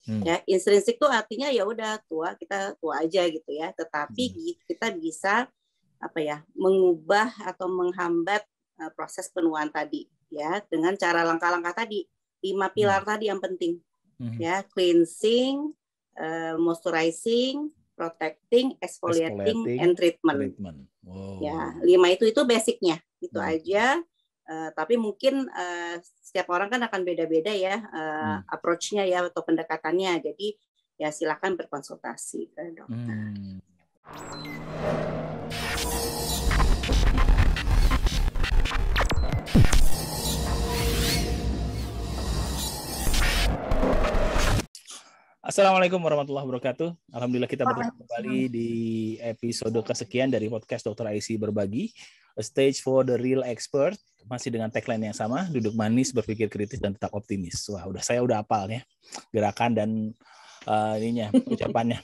Ya, intrinsik tuh artinya ya udah tua, kita tua aja gitu ya. Tetapi kita bisa mengubah atau menghambat proses penuaan tadi ya dengan cara langkah-langkah tadi. 5 pilar tadi yang penting. Ya, cleansing, moisturizing, protecting, exfoliating, and treatment. Wow. Ya, 5 itu basicnya. Itu aja. Tapi mungkin setiap orang kan akan beda-beda ya approach-nya ya atau pendekatannya. Jadi ya silakan berkonsultasi ke dokter. Assalamualaikum warahmatullahi wabarakatuh. Alhamdulillah kita bertemu kembali di episode kesekian dari podcast Dr. Aisy Berbagi, a stage for the real expert. Masih dengan tagline yang sama, duduk manis, berpikir kritis, dan tetap optimis. Wah, saya udah hafal ya gerakan dan ucapannya.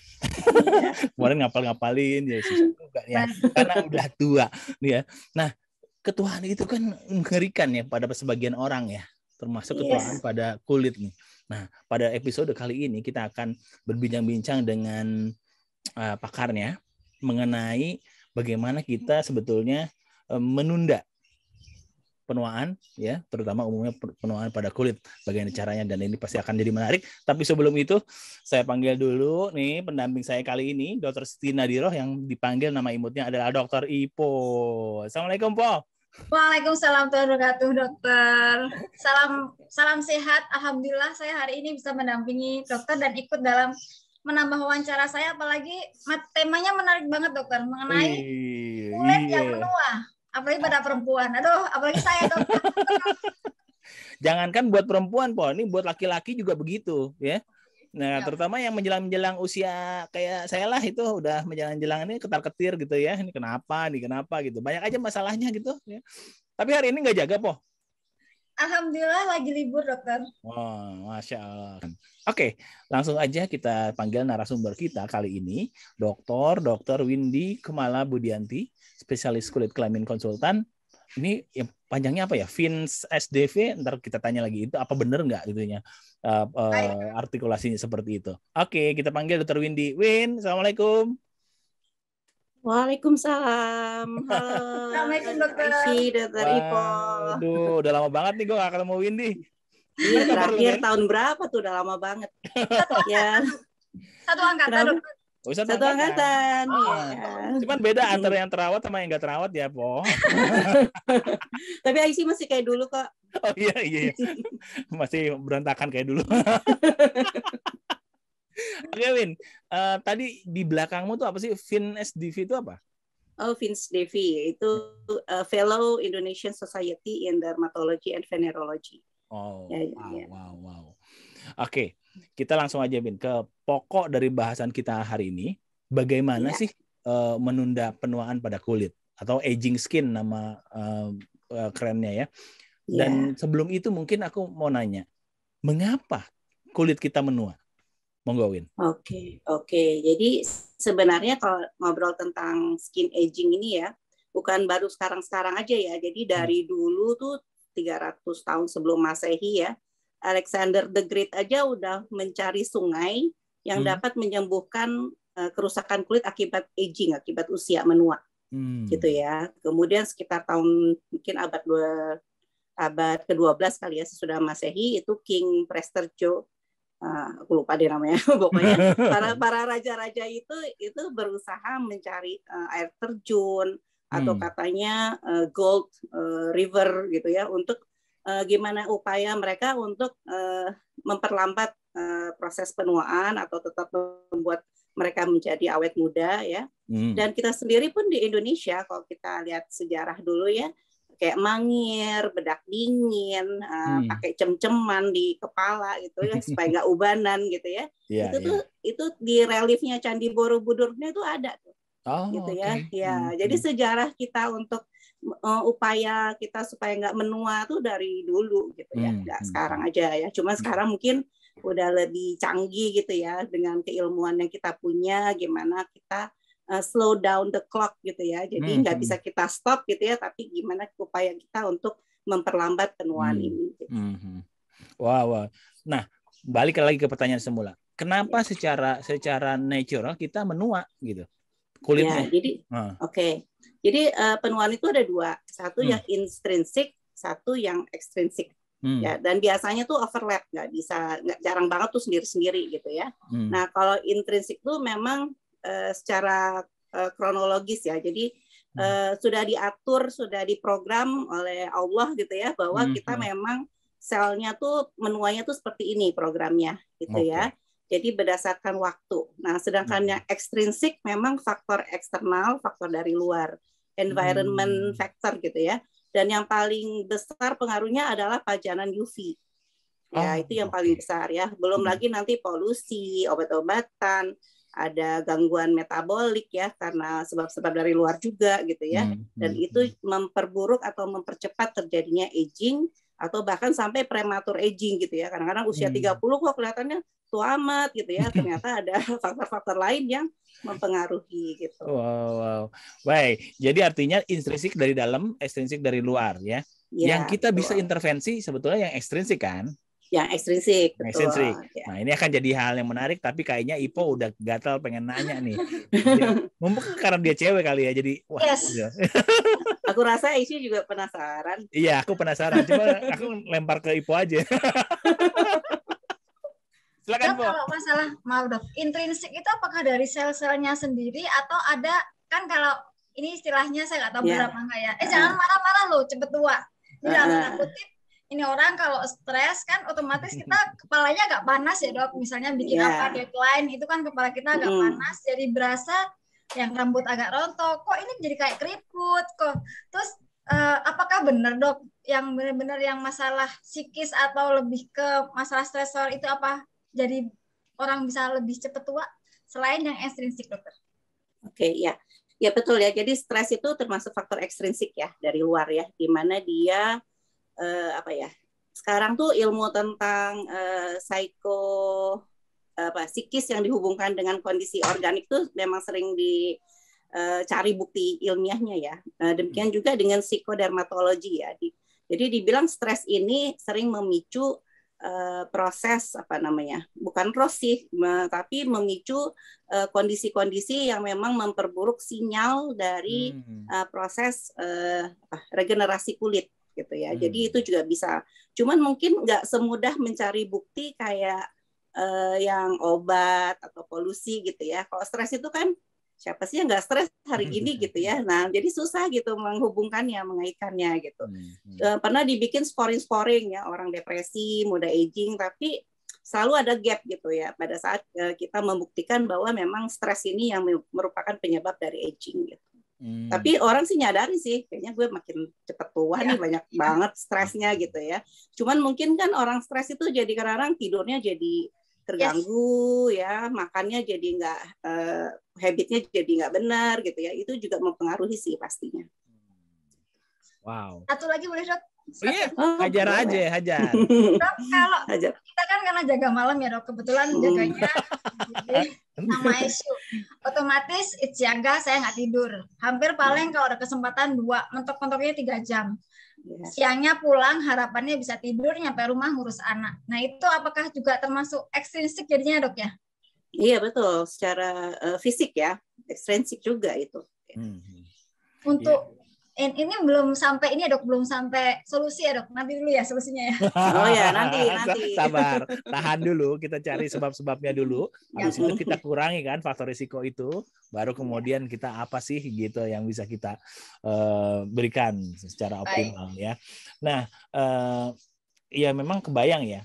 Kemarin ngapalin ya susah juga ya, karena udah tua nih ya. Nah, ketuaan itu kan mengerikan ya pada sebagian orang ya, termasuk ketuaan pada kulit nih. Nah, pada episode kali ini kita akan berbincang-bincang dengan pakarnya mengenai bagaimana kita sebetulnya menunda penuaan ya, terutama umumnya penuaan pada kulit, bagaimana caranya, dan ini pasti akan jadi menarik. Tapi sebelum itu saya panggil dulu nih pendamping saya kali ini, Dr. Siti Nadiroh, yang dipanggil nama imutnya adalah Dr. Ipo. Assalamualaikum, Po. Waalaikumsalam warahmatullahi wabarakatuh, dokter. Salam sehat. Alhamdulillah saya hari ini bisa mendampingi dokter dan ikut dalam menambah wawancara saya, apalagi temanya menarik banget, dokter, mengenai kulit yang menua, apalagi pada perempuan. Aduh, apalagi saya, dokter. Jangankan buat perempuan, Po, ini buat laki-laki juga begitu, ya. Nah, terutama yang menjelang usia kayak saya lah, itu udah menjelang ini ketar-ketir gitu ya. Ini kenapa gitu. Banyak aja masalahnya gitu ya. Tapi hari ini nggak jaga, Po? Alhamdulillah lagi libur, dokter. Wah, Masya Allah. Oke, langsung aja kita panggil narasumber kita kali ini, Dr. Windy Kemala Budianti, spesialis kulit kelamin konsultan. Ini yang panjangnya apa ya? Fins SDV, ntar kita tanya lagi itu apa bener nggak gitunya artikulasinya seperti itu. Oke, kita panggil Dr. Windy. Win, assalamualaikum. Waalaikumsalam. Halo. Assalamualaikum, dokter. Dr. Ipo. Aduh, udah lama banget nih gue gak ketemu Windy. Iya, terakhir tahun berapa tuh? Udah lama banget. Ya. Satu angkatan, dokter. Oh, satu angkatan. Cuman beda antara yang terawat sama yang nggak terawat ya, Po. Tapi Aisy masih kayak dulu kok. Oh iya. Masih berantakan kayak dulu. Oke, Win. Tadi di belakangmu tuh apa sih? Fin SDV itu apa? Oh, Fins Devi itu Fellow Indonesian Society in Dermatology and Venerology. Oh, wow. Oke, kita langsung aja, Bin, ke pokok dari bahasan kita hari ini. Bagaimana sih menunda penuaan pada kulit atau aging skin nama kerennya ya. Dan sebelum itu mungkin aku mau nanya, mengapa kulit kita menua? Monggo, Win. Oke. Jadi sebenarnya kalau ngobrol tentang skin aging ini ya, bukan baru sekarang-sekarang aja ya. Jadi dari dulu tuh 300 tahun sebelum Masehi ya, Alexander the Great aja udah mencari sungai yang dapat menyembuhkan kerusakan kulit akibat aging, akibat usia menua. Gitu ya. Kemudian sekitar tahun mungkin abad ke-12 kali ya sesudah Masehi, itu King Prester Joe, aku lupa deh namanya, pokoknya para raja-raja itu berusaha mencari air terjun atau katanya gold river gitu ya, untuk gimana upaya mereka untuk memperlambat proses penuaan atau tetap membuat mereka menjadi awet muda ya. Dan kita sendiri pun di Indonesia, kalau kita lihat sejarah dulu ya, kayak mangir, bedak dingin, pakai cem-ceman di kepala gitu ya supaya nggak ubanan gitu ya. Itu di reliefnya Candi Borobudur-nya itu ada tuh. Gitu ya. Jadi sejarah kita untuk upaya kita supaya nggak menua tuh dari dulu gitu ya. Nggak sekarang aja ya. Cuma sekarang mungkin udah lebih canggih gitu ya dengan keilmuan yang kita punya, gimana kita slow down the clock gitu ya. Jadi nggak bisa kita stop gitu ya, tapi gimana upaya kita untuk memperlambat penuaan ini. Gitu. Wow. Nah, balik lagi ke pertanyaan semula. kenapa secara natural kita menua gitu kulitnya? Ya, jadi Jadi penuaan itu ada dua, satu yang intrinsik, satu yang ekstrinsik. Ya, dan biasanya tuh overlap, jarang banget tuh sendiri-sendiri gitu ya. Nah, kalau intrinsik tuh memang secara kronologis ya. Jadi sudah diatur, sudah diprogram oleh Allah gitu ya, bahwa kita memang selnya tuh menuanya tuh seperti ini programnya gitu ya. Jadi berdasarkan waktu. Nah, sedangkan yang ekstrinsik memang faktor eksternal, faktor dari luar, environment factor gitu ya. Dan yang paling besar pengaruhnya adalah pajanan UV. Ya, itu yang paling besar ya. Belum lagi nanti polusi, obat-obatan, ada gangguan metabolik ya, karena sebab-sebab dari luar juga gitu ya. Dan itu memperburuk atau mempercepat terjadinya aging, atau bahkan sampai prematur aging gitu ya. Kadang-kadang usia 30 kok kelihatannya tua amat gitu ya. Ternyata ada faktor-faktor lain yang mempengaruhi gitu. Wow. Baik, jadi artinya intrinsik dari dalam, ekstrinsik dari luar ya. Yang kita bisa intervensi sebetulnya yang ekstrinsik kan? Yang ekstrinsik, betul. Ya. Nah, ini akan jadi hal yang menarik, tapi kayaknya Ipo udah gatal pengen nanya nih. Mungkin karena dia cewek kali ya, jadi wah. Yes. Ya. Aku rasa Isi juga penasaran. Iya, aku penasaran. Coba aku lempar ke Ipo aja. Silakan, Dok, kalau masalah dok, intrinsik itu apakah dari sel-selnya sendiri atau ada, kan kalau ini istilahnya saya nggak tahu berapa kayak, jangan marah-marah loh, cepet tua. Jadi dalam tanda kutip, ini orang kalau stres kan otomatis kita kepalanya agak panas ya dok, misalnya bikin apa deadline itu kan kepala kita agak panas, jadi berasa yang rambut agak rontok, kok ini jadi kayak keriput kok. Terus apakah benar dok yang benar-benar yang masalah psikis atau lebih ke masalah stresor itu apa? Jadi orang bisa lebih cepat tua selain yang ekstrinsik dokter? Oke, ya betul ya. Jadi stres itu termasuk faktor ekstrinsik ya dari luar ya, di mana dia sekarang tuh ilmu tentang psikis yang dihubungkan dengan kondisi organik tuh memang sering dicari bukti ilmiahnya ya. Demikian juga dengan psikodermatologi ya. Jadi dibilang stres ini sering memicu proses bukan rosih, tapi memicu kondisi-kondisi yang memang memperburuk sinyal dari proses regenerasi kulit gitu ya. Jadi itu juga bisa. Cuman mungkin nggak semudah mencari bukti kayak yang obat atau polusi gitu ya. Kalau stres itu kan siapa sih yang nggak stres hari ini gitu ya. Nah, jadi susah gitu menghubungkannya, mengaitkannya gitu. Pernah dibikin scoring ya, orang depresi, muda aging, tapi selalu ada gap gitu ya pada saat kita membuktikan bahwa memang stres ini yang merupakan penyebab dari aging gitu. Tapi orang sih nyadari sih, kayaknya gue makin cepet tua nih, banyak banget stresnya gitu ya. Cuman mungkin kan orang stres itu jadi kadang-kadang tidurnya jadi terganggu ya, makannya jadi nggak habitnya jadi nggak benar gitu ya, itu juga mempengaruhi sih pastinya. Wow. Satu lagi boleh dok? Iya, hajar. Dok, kalau kita kan karena jaga malam ya dok, kebetulan jaganya sama ICU, otomatis jaga saya nggak tidur. Hampir paling kalau ada kesempatan 2, mentok-mentoknya 3 jam. Siangnya pulang harapannya bisa tidur, nyampe rumah ngurus anak. Nah itu apakah juga termasuk ekstrinsik jadinya dok ya? Iya betul, secara fisik ya, ekstrinsik juga itu. Untuk ini belum sampai ini ya dok, belum sampai solusi ya dok, nanti dulu ya solusinya ya. Oh ya nanti. Sabar, tahan dulu, kita cari sebab-sebabnya dulu. Habis itu kita kurangi kan faktor risiko itu, baru kemudian kita apa sih gitu yang bisa kita berikan secara optimal ya. Nah, ya memang kebayang ya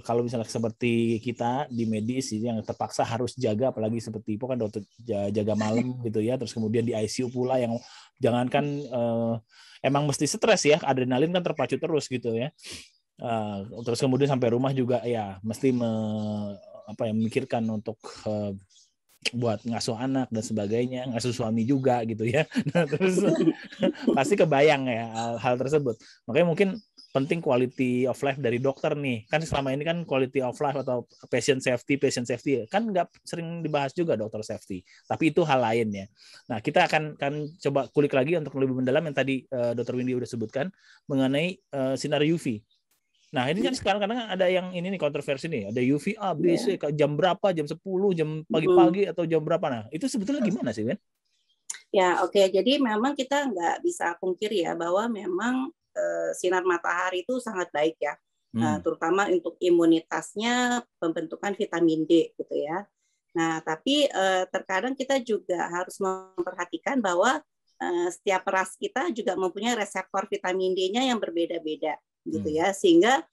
kalau misalnya seperti kita di medis yang terpaksa harus jaga, apalagi seperti Ipo kan dokter jaga malam gitu ya, terus kemudian di ICU pula yang jangankan emang mesti stres ya, adrenalin kan terpacu terus gitu ya, terus kemudian sampai rumah juga ya mesti memikirkan untuk buat ngasuh anak dan sebagainya, ngasuh suami juga gitu ya. Nah, terus pasti kebayang ya hal tersebut. Makanya mungkin penting quality of life dari dokter nih. Kan selama ini kan quality of life atau patient safety kan nggak sering dibahas juga dokter safety. Tapi itu hal lain ya. Nah, kita akan coba kulik lagi untuk lebih mendalam yang tadi Dr. Windy udah sebutkan mengenai sinar UV. Nah, ini kan sekarang kadang ada yang ini nih kontroversi nih, ada UVA, B, C, jam berapa, jam 10, jam pagi-pagi atau jam berapa. Nah, itu sebetulnya gimana sih, Ben? Ya, oke. Jadi memang kita nggak bisa pungkiri ya bahwa memang sinar matahari itu sangat baik ya, terutama untuk imunitasnya, pembentukan vitamin D gitu ya. Nah, tapi terkadang kita juga harus memperhatikan bahwa setiap ras kita juga mempunyai reseptor vitamin D-nya yang berbeda-beda gitu ya, sehingga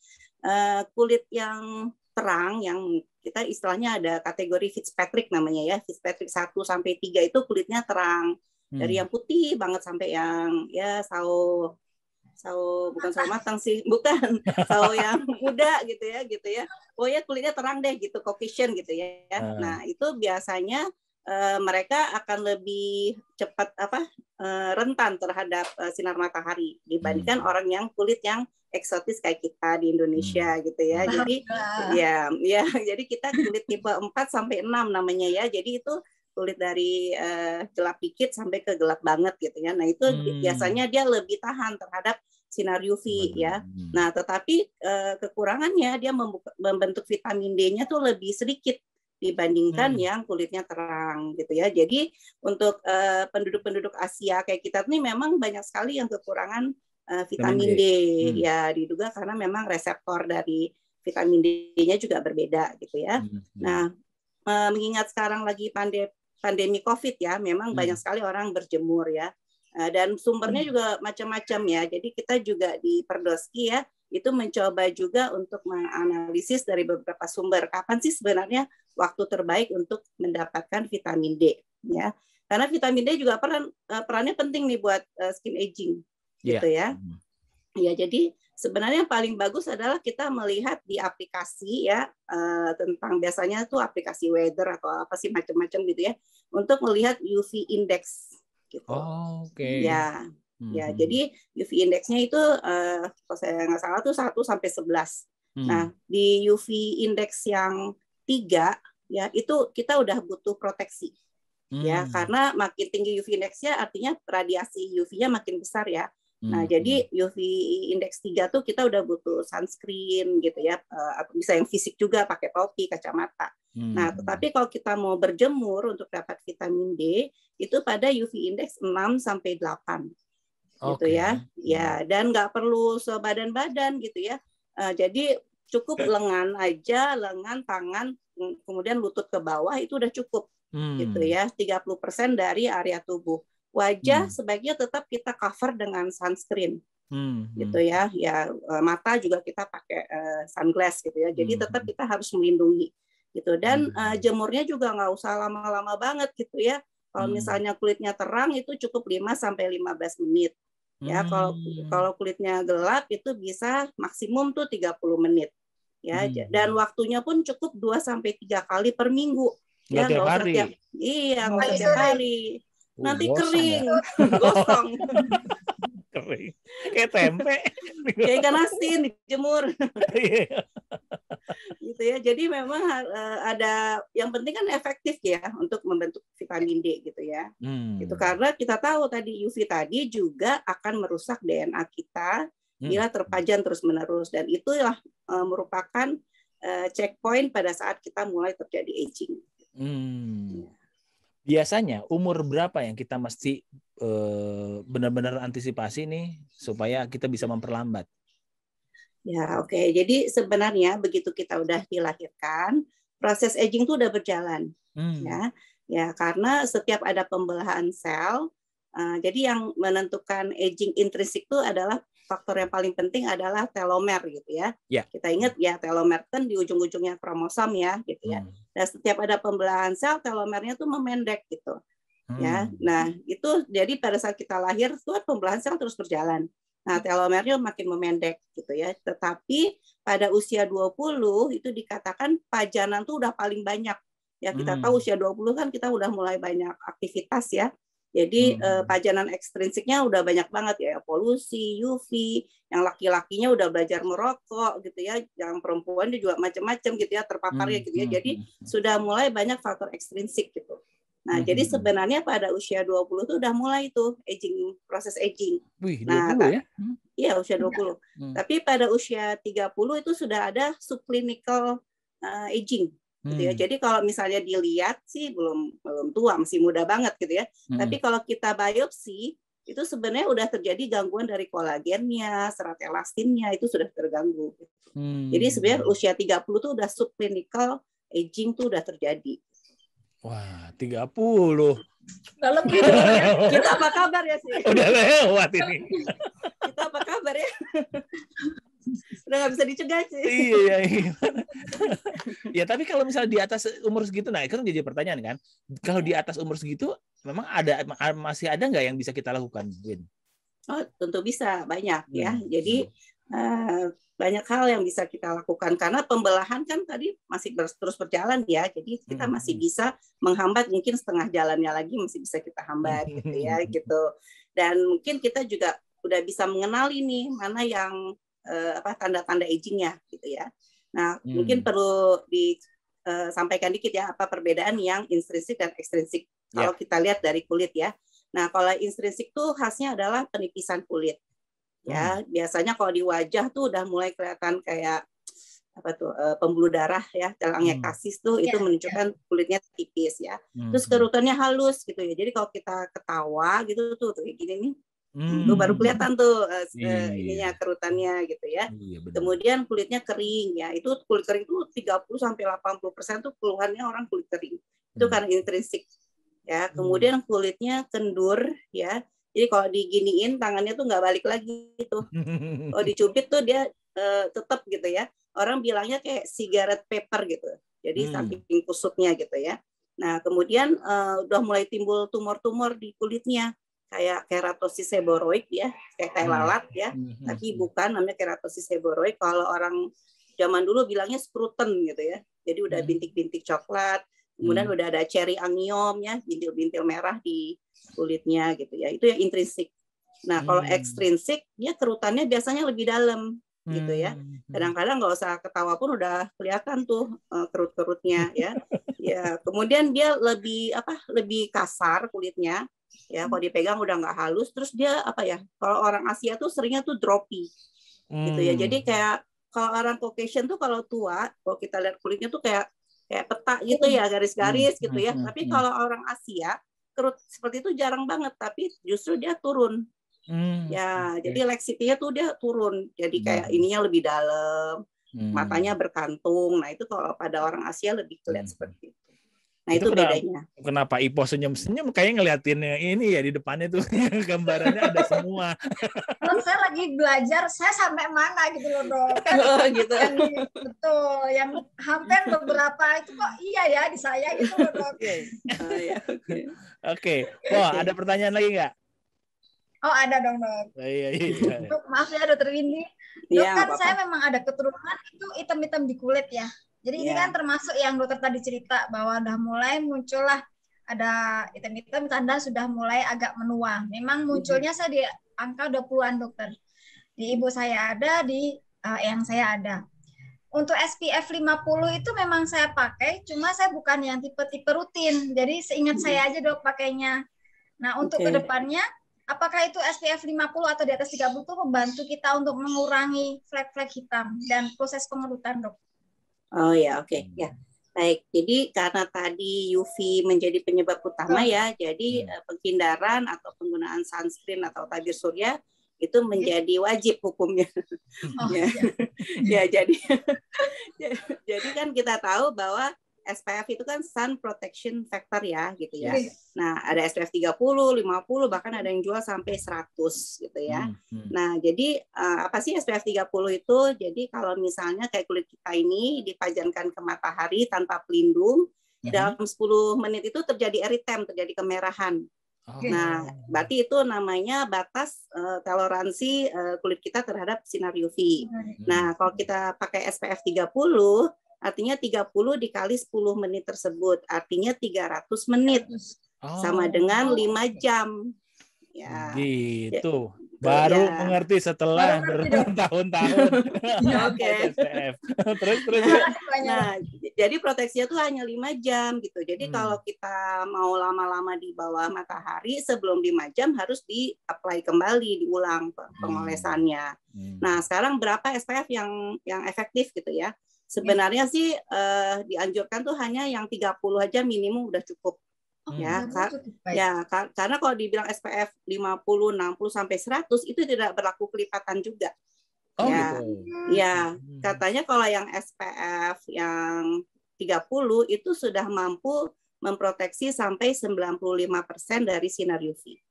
kulit yang terang, yang kita istilahnya ada kategori Fitzpatrick namanya ya, Fitzpatrick 1 sampai 3 itu kulitnya terang, dari yang putih banget sampai yang ya sawo bukan sawo matang sih, bukan sawo yang muda gitu ya. Oh ya, kulitnya terang deh gitu, Caucasian gitu ya. Nah, itu biasanya mereka akan lebih cepat rentan terhadap sinar matahari dibandingkan orang yang kulit yang eksotis kayak kita di Indonesia gitu ya. Jadi jadi kita kulit tipe 4 sampai 6 namanya ya. Jadi itu kulit dari gelap dikit sampai ke gelap banget gitu ya. Nah, itu biasanya dia lebih tahan terhadap sinar UV ya. Nah, tetapi kekurangannya dia membentuk vitamin D-nya tuh lebih sedikit dibandingkan yang kulitnya terang gitu ya. Jadi untuk penduduk-penduduk Asia kayak kita nih memang banyak sekali yang kekurangan vitamin D ya, diduga karena memang reseptor dari vitamin D-nya juga berbeda gitu ya. Nah, mengingat sekarang lagi pandemi COVID ya, memang banyak sekali orang berjemur ya. Dan sumbernya juga macam-macam ya. Jadi kita juga di Perdoski ya, itu mencoba juga untuk menganalisis dari beberapa sumber. Kapan sih sebenarnya waktu terbaik untuk mendapatkan vitamin D ya? Karena vitamin D juga perannya penting nih buat skin aging gitu ya. Ya, jadi sebenarnya yang paling bagus adalah kita melihat di aplikasi ya, tentang biasanya tuh aplikasi weather atau apa sih macam-macam gitu ya, untuk melihat UV index gitu. Ya, jadi UV indexnya itu kalau saya nggak salah tuh 1 sampai 11. Nah, di UV index yang 3 ya itu kita udah butuh proteksi. Ya, karena makin tinggi UV indexnya artinya radiasi UV-nya makin besar ya. Nah, jadi UV index 3 tuh kita udah butuh sunscreen gitu ya, atau bisa yang fisik juga pakai topi, kacamata. Nah, tetapi kalau kita mau berjemur untuk dapat vitamin D, itu pada UV index 6 sampai 8. Gitu ya. Ya, dan nggak perlu sebadan-badan gitu ya. Jadi cukup lengan aja, lengan, tangan, kemudian lutut ke bawah itu udah cukup. Gitu ya, 30% dari area tubuh. Wajah sebaiknya tetap kita cover dengan sunscreen, gitu ya. Ya, mata juga kita pakai sunglass gitu ya. Jadi tetap kita harus melindungi, gitu. Dan jemurnya juga nggak usah lama-lama banget gitu ya. Kalau misalnya kulitnya terang itu cukup 5 sampai 15 menit. Ya, kalau kulitnya gelap itu bisa maksimum tuh 30 menit. Ya, dan waktunya pun cukup 2 sampai 3 kali per minggu. Ya, nggak usah tiap hari. Nanti kering, gosong. Kering. Kayak tempe. Kayak ikan asin dijemur. Gitu ya. Jadi memang ada yang penting kan efektif ya untuk membentuk vitamin D gitu ya. Itu karena kita tahu tadi UV tadi juga akan merusak DNA kita bila terpajan terus-menerus, dan itulah merupakan checkpoint pada saat kita mulai terjadi aging. Biasanya umur berapa yang kita mesti benar-benar antisipasi nih supaya kita bisa memperlambat? Ya, oke. Jadi sebenarnya begitu kita udah dilahirkan, proses aging itu udah berjalan. Ya, karena setiap ada pembelahan sel, jadi yang menentukan aging intrinsik itu adalah faktor yang paling penting adalah telomer gitu ya. Kita ingat ya, telomer kan di ujung-ujungnya kromosom ya gitu ya. Dan setiap ada pembelahan sel, telomernya tuh memendek gitu. Ya. Nah, itu jadi pada saat kita lahir tuh pembelahan sel terus berjalan. Nah, telomernya makin memendek gitu ya. Tetapi pada usia 20 itu dikatakan pajanan tuh udah paling banyak. Ya, kita tahu usia 20 kan kita udah mulai banyak aktivitas ya. Jadi pajanan ekstrinsiknya udah banyak banget ya, polusi, UV, yang laki-lakinya udah belajar merokok gitu ya, yang perempuan juga macam-macam gitu ya terpaparnya gitu ya. Jadi sudah mulai banyak faktor ekstrinsik gitu. Nah, jadi sebenarnya pada usia 20 tuh udah mulai tuh aging, proses aging. Wih, 20 nah, ya? Iya, usia 20. Tapi pada usia 30 itu sudah ada subclinical aging gitu ya. Jadi kalau misalnya dilihat sih belum tua, masih muda banget gitu ya. Tapi kalau kita biopsi itu sebenarnya udah terjadi gangguan dari kolagennya, serat elastinnya itu sudah terganggu. Jadi sebenarnya usia 30 tuh udah subclinical aging tuh udah terjadi. Wah, 30. Kalau Kita apa kabar ya sih? Udah lewat ini. Kita apa kabar ya? Udah nggak bisa dicegah sih. Iya. Ya, tapi kalau misalnya di atas umur segitu, nah itu jadi pertanyaan kan. Kalau di atas umur segitu, memang masih ada nggak yang bisa kita lakukan, Win? Oh, tentu bisa, banyak ya. Jadi banyak hal yang bisa kita lakukan karena pembelahan kan tadi masih terus berjalan ya. Jadi kita masih bisa menghambat, mungkin setengah jalannya lagi masih bisa kita hambat gitu ya gitu. Dan mungkin kita juga udah bisa mengenali nih mana yang tanda-tanda agingnya gitu ya. Nah, mungkin perlu disampaikan dikit ya apa perbedaan yang intrinsik dan ekstrinsik. Kalau kita lihat dari kulit ya. Nah, kalau intrinsik tuh khasnya adalah penipisan kulit. Ya, biasanya kalau di wajah tuh udah mulai kelihatan kayak pembuluh darah ya, telangiektasis tuh itu menunjukkan kulitnya tipis ya. Terus kerutannya halus gitu ya. Jadi kalau kita ketawa gitu tuh kayak gini nih, itu baru kelihatan tuh ininya kerutannya gitu ya. Kemudian kulitnya kering ya. Itu kulit kering tuh 30-80% tuh keluhannya orang kulit kering. Itu karena intrinsik ya. Kemudian kulitnya kendur ya. Jadi kalau diginiin tangannya tuh nggak balik lagi tuh. Kalau dicubit tuh dia tetap gitu ya. Orang bilangnya kayak cigarette paper gitu. Jadi saking kusutnya gitu ya. Nah kemudian udah mulai timbul tumor-tumor di kulitnya. Kayak keratosis seboroid ya. Kayak lalat ya. Tapi bukan, namanya keratosis seboroid. Kalau orang zaman dulu bilangnya spruten gitu ya. Jadi udah bintik-bintik coklat. Kemudian udah ada cherry angiom ya, bintil-bintil merah di kulitnya gitu ya. Itu yang intrinsik. Nah, kalau ekstrinsik dia kerutannya biasanya lebih dalam gitu ya. Kadang-kadang nggak usah ketawa pun udah kelihatan tuh kerut-kerutnya ya. Ya, kemudian dia lebih kasar kulitnya. Ya, kalau dipegang udah nggak halus, terus dia kalau orang Asia tuh seringnya tuh droppy. Gitu ya. Jadi kayak kalau orang Caucasian tuh kalau tua, kalau kita lihat kulitnya tuh kayak peta gitu ya, garis-garis gitu ya. Tapi kalau orang Asia, kerut seperti itu jarang banget, tapi justru dia turun. Jadi laxity-nya tuh dia turun. Jadi kayak ininya lebih dalam, matanya berkantung. Nah, itu kalau pada orang Asia lebih kelihatan seperti itu. Nah, itu bedanya. Kenapa Ipo senyum-senyum kayak ngeliatinnya ini ya di depannya tuh gambarannya ada semua. Kalau saya lagi belajar, saya sampai mana gitu loh, Dok. Gitu. Betul, yang hampir beberapa itu kok iya ya di saya gitu loh, Dok. Oke. Wah, ada pertanyaan lagi nggak? Oh, ada dong, Dok. Iya. Dok, maaf ya, Dokter Windy. Dok, kan saya memang ada keturunan itu hitam-hitam di kulit ya. Jadi ini kan termasuk yang dokter tadi cerita bahwa udah mulai muncullah ada hitam-hitam tanda sudah mulai agak menua. Memang munculnya saya di angka 20-an dokter. Di ibu saya ada, di yang saya ada. Untuk SPF 50 itu memang saya pakai, cuma saya bukan yang tipe-tipe rutin. Jadi seingat saya aja Dok pakainya. Nah, untuk kedepannya apakah itu SPF 50 atau di atas 30 itu membantu kita untuk mengurangi flek-flek hitam dan proses pengerutan, Dok? Oh ya, oke. Ya. Baik, jadi karena tadi UV menjadi penyebab utama ya, jadi penghindaran atau penggunaan sunscreen atau tabir surya itu menjadi wajib hukumnya. Jadi kan kita tahu bahwa SPF itu kan sun protection factor ya gitu ya. Nah, ada SPF 30, 50, bahkan ada yang jual sampai 100 gitu ya. Nah, jadi apa sih SPF 30 itu? Jadi kalau misalnya kayak kulit kita ini dipajankan ke matahari tanpa pelindung, dalam 10 menit itu terjadi eritem, terjadi kemerahan. Nah, berarti itu namanya batas toleransi kulit kita terhadap sinar UV. Nah, kalau kita pakai SPF 30, artinya 30 dikali 10 menit tersebut, artinya 300 menit. Sama dengan 5 jam. Ya. Gitu. Baru Ya. mengerti setelah bertahun-tahun. Oke. SPF. Terus. Nah, jadi proteksinya tuh hanya 5 jam gitu. Jadi kalau kita mau lama-lama di bawah matahari, sebelum 5 jam harus di-apply kembali, diulang pengolesannya. Nah, sekarang berapa SPF yang efektif gitu ya? Sebenarnya sih dianjurkan tuh hanya yang 30 aja minimum udah cukup. Ya, karena kalau dibilang SPF 50, 60 sampai 100 itu tidak berlaku kelipatan juga. Oh, ya, gitu. Ya, katanya kalau yang SPF yang 30 itu sudah mampu memproteksi sampai 95% dari sinar UV.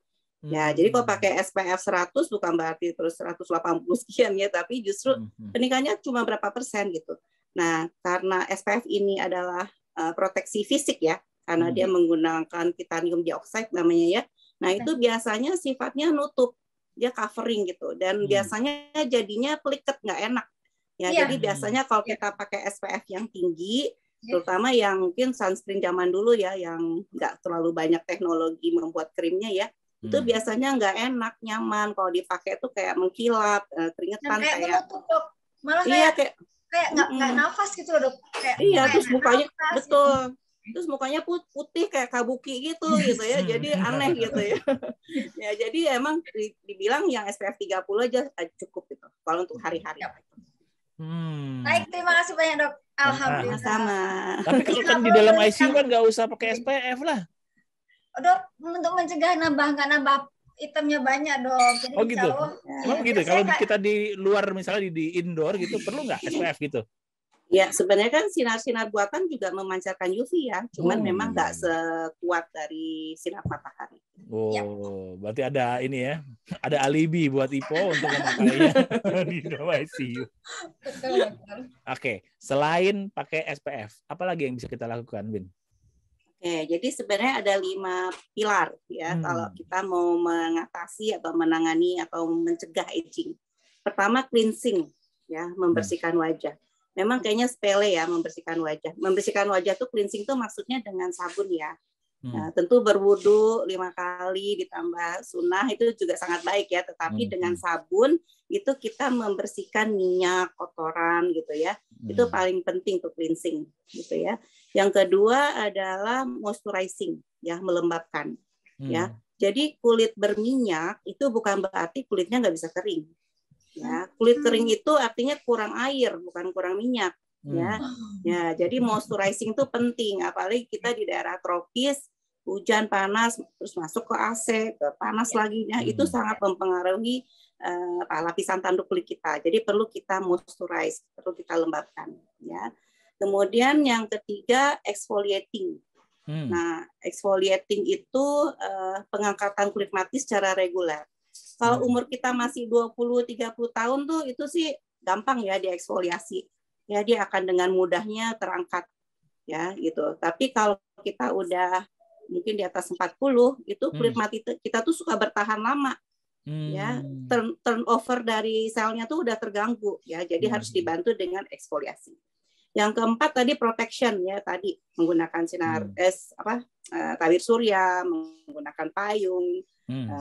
Ya, jadi kalau pakai SPF 100 bukan berarti terus 180 sekian ya, tapi justru peningkatannya cuma berapa persen gitu. Nah, karena SPF ini adalah proteksi fisik ya, karena dia menggunakan titanium dioxide namanya ya. Nah, itu biasanya sifatnya nutup, dia covering gitu, dan biasanya jadinya peliket, nggak enak. Ya, jadi biasanya kalau kita pakai SPF yang tinggi, terutama yang mungkin sunscreen zaman dulu ya, yang nggak terlalu banyak teknologi membuat krimnya ya, itu biasanya nggak enak, nyaman. Kalau dipakai tuh kayak mengkilap, keringetan kayak menutup, Dok. Malah kayak nggak nafas gitu loh, Dok. Iya, terus mukanya betul. Gitu. Terus mukanya putih kayak kabuki gitu ya. Jadi aneh gitu ya. Ya, jadi emang dibilang yang SPF 30 aja cukup gitu kalau untuk hari-hari. Baik, terima kasih banyak, Dok. Alhamdulillah. Sama. Tapi kalau kan di dalam ICU kan nggak usah pakai SPF lah. Dok, untuk mencegah nggak nambah hitamnya banyak, Dok. Jadi gitu. Emang begitu. Kalau kita di luar misalnya di indoor gitu perlu nggak SPF gitu? Ya, sebenarnya kan sinar-sinar buatan juga memancarkan UV ya, cuman memang nggak sekuat dari sinar matahari. Berarti ada ini ya, ada alibi buat Ipo untuk memakainya di dalam ICU. Oke, selain pakai SPF, apa lagi yang bisa kita lakukan, Bin? Oke, jadi sebenarnya ada 5 pilar ya kalau kita mau mengatasi atau menangani atau mencegah aging. Pertama, cleansing ya, membersihkan wajah. Memang kayaknya sepele ya membersihkan wajah. Membersihkan wajah tuh cleansing tuh maksudnya dengan sabun ya. Nah, tentu berwudu 5 kali ditambah sunnah itu juga sangat baik ya. Tetapi dengan sabun itu kita membersihkan minyak, kotoran gitu ya. Itu paling penting tuh cleansing gitu ya. Yang kedua adalah moisturizing ya, melembabkan ya. Jadi kulit berminyak itu bukan berarti kulitnya nggak bisa kering. Ya, kulit kering itu artinya kurang air, bukan kurang minyak. Ya, jadi moisturizing itu penting, apalagi kita di daerah tropis, hujan panas, terus masuk ke AC, ke panas lagi, itu sangat mempengaruhi lapisan tanduk kulit kita. Jadi perlu kita moisturize, perlu kita lembabkan. Ya, kemudian yang ketiga exfoliating. Nah, exfoliating itu pengangkatan kulit mati secara reguler. Kalau umur kita masih 20-30 tahun tuh itu sih gampang ya dieksfoliasi. Ya, dia akan dengan mudahnya terangkat ya gitu. Tapi kalau kita udah mungkin di atas 40 itu kulit mati kita tuh suka bertahan lama. Ya, turnover dari selnya tuh udah terganggu ya. Jadi harus dibantu dengan eksfoliasi. Yang keempat tadi protection ya, tadi menggunakan sinar tabir surya, menggunakan payung,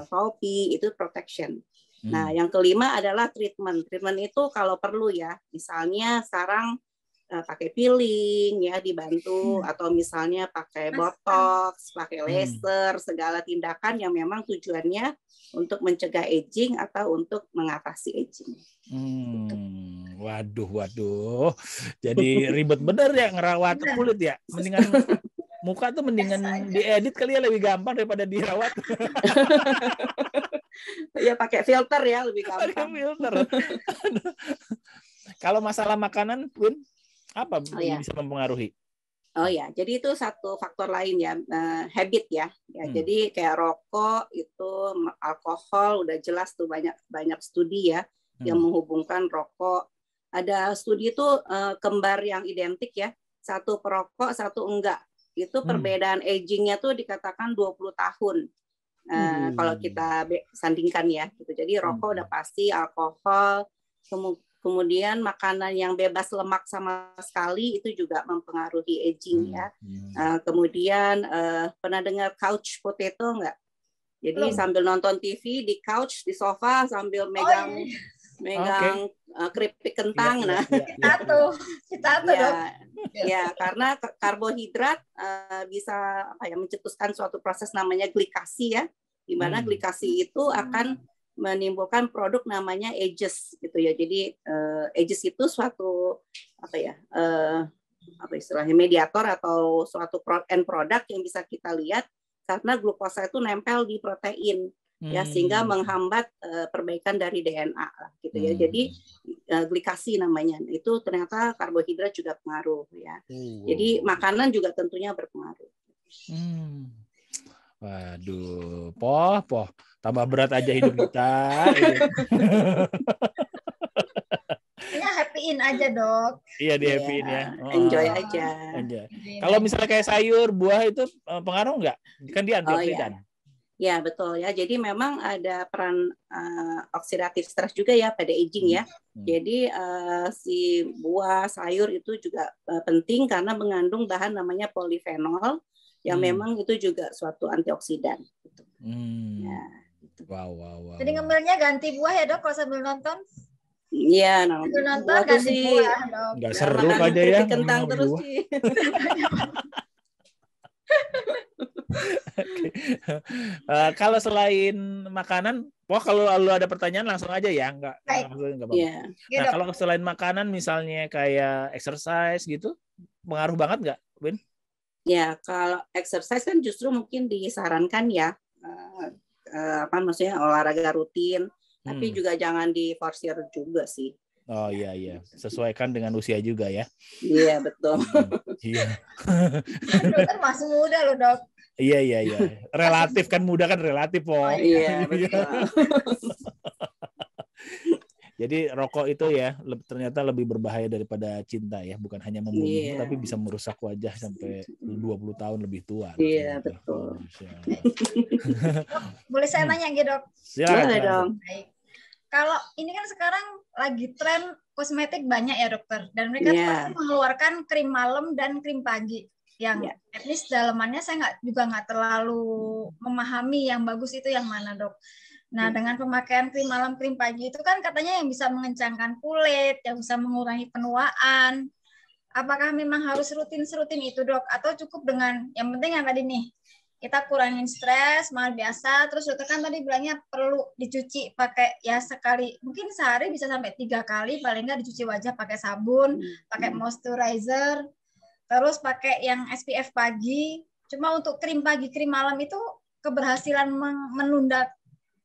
topi, itu protection. Nah, yang kelima adalah treatment. Treatment itu kalau perlu ya, misalnya sekarang pakai peeling ya dibantu, atau misalnya pakai botox, pakai laser, segala tindakan yang memang tujuannya untuk mencegah aging atau untuk mengatasi aging. Waduh. Jadi ribet bener ya ngerawat kulit ya. Mendingan muka tuh mendingan diedit kali ya, lebih gampang daripada dirawat. Ya pakai filter ya, lebih gampang. Filter. Kalau masalah makanan pun apa yang bisa mempengaruhi? Oh ya, jadi itu satu faktor lain ya, habit ya. Jadi kayak rokok itu, alkohol udah jelas tuh banyak studi ya yang menghubungkan rokok. Ada studi itu kembar yang identik ya, satu perokok, satu enggak. Itu perbedaan agingnya tuh dikatakan 20 tahun. Kalau kita sandingkan ya gitu. Jadi rokok udah pasti, alkohol, kemudian makanan yang bebas lemak sama sekali itu juga mempengaruhi aging ya. Kemudian pernah dengar couch potato nggak? Jadi sambil nonton TV di couch, di sofa sambil megang keripik kentang. Kita tuh dok. Ya, karena karbohidrat bisa mencetuskan suatu proses namanya glikasi ya, di mana glikasi itu akan menimbulkan produk namanya AGEs gitu ya. Jadi AGEs itu suatu istilahnya mediator atau suatu end product yang bisa kita lihat karena glukosa itu nempel di protein ya, sehingga menghambat perbaikan dari DNA gitu ya. Jadi glikasi namanya. Itu ternyata karbohidrat juga pengaruh ya. Jadi makanan juga tentunya berpengaruh. Waduh, poh, tambah berat aja hidup kita. Happy-in aja dok. Iya, di happy-in ya. Enjoy aja. Kalau misalnya kayak sayur, buah itu pengaruh nggak? Kan dia antioksidan. Ya, betul ya. Jadi memang ada peran oksidatif stres juga ya pada aging ya. Jadi si buah, sayur itu juga penting karena mengandung bahan namanya polifenol yang memang itu juga suatu antioksidan. Gitu. Ya, gitu. Wow. Jadi ngemilnya ganti buah ya dok kalau sambil nonton? Iya, nonton ganti buah dok. Nggak seru aja ya. Kentang terus sih. Kalau selain makanan, kalau lu ada pertanyaan langsung aja ya, nggak apa-apa. Nah, kalau selain makanan, misalnya kayak exercise gitu, pengaruh banget nggak, Win? Ya, kalau exercise kan justru mungkin disarankan ya, maksudnya olahraga rutin, tapi juga jangan diforsir juga sih. Oh iya, sesuaikan dengan usia juga ya. Iya betul. Iya. Dokter masih muda loh dok. Iya. Relatif kan, muda kan relatif, Po. Iya, betul. Jadi rokok itu ya ternyata lebih berbahaya daripada cinta ya, bukan hanya membunuh tapi bisa merusak wajah sampai 20 tahun lebih tua. Iya, betul. Boleh saya nanya gitu, Dok? Boleh dong. Baik. Kalau ini kan sekarang lagi tren kosmetik banyak ya, Dokter, dan mereka pasti mengeluarkan krim malam dan krim pagi. Yang at least dalamannya saya nggak terlalu memahami yang bagus itu yang mana, Dok. Nah, dengan pemakaian krim malam, krim pagi itu kan katanya yang bisa mengencangkan kulit, yang bisa mengurangi penuaan. Apakah memang harus serutin itu, Dok? Atau cukup dengan yang penting yang tadi nih, kita kurangin stres, mal biasa, terus dokter kan tadi bilangnya perlu dicuci pakai ya sekali, mungkin sehari bisa sampai 3 kali, paling nggak dicuci wajah pakai sabun, pakai moisturizer, terus pakai yang SPF pagi. Cuma untuk krim pagi, krim malam itu keberhasilan menunda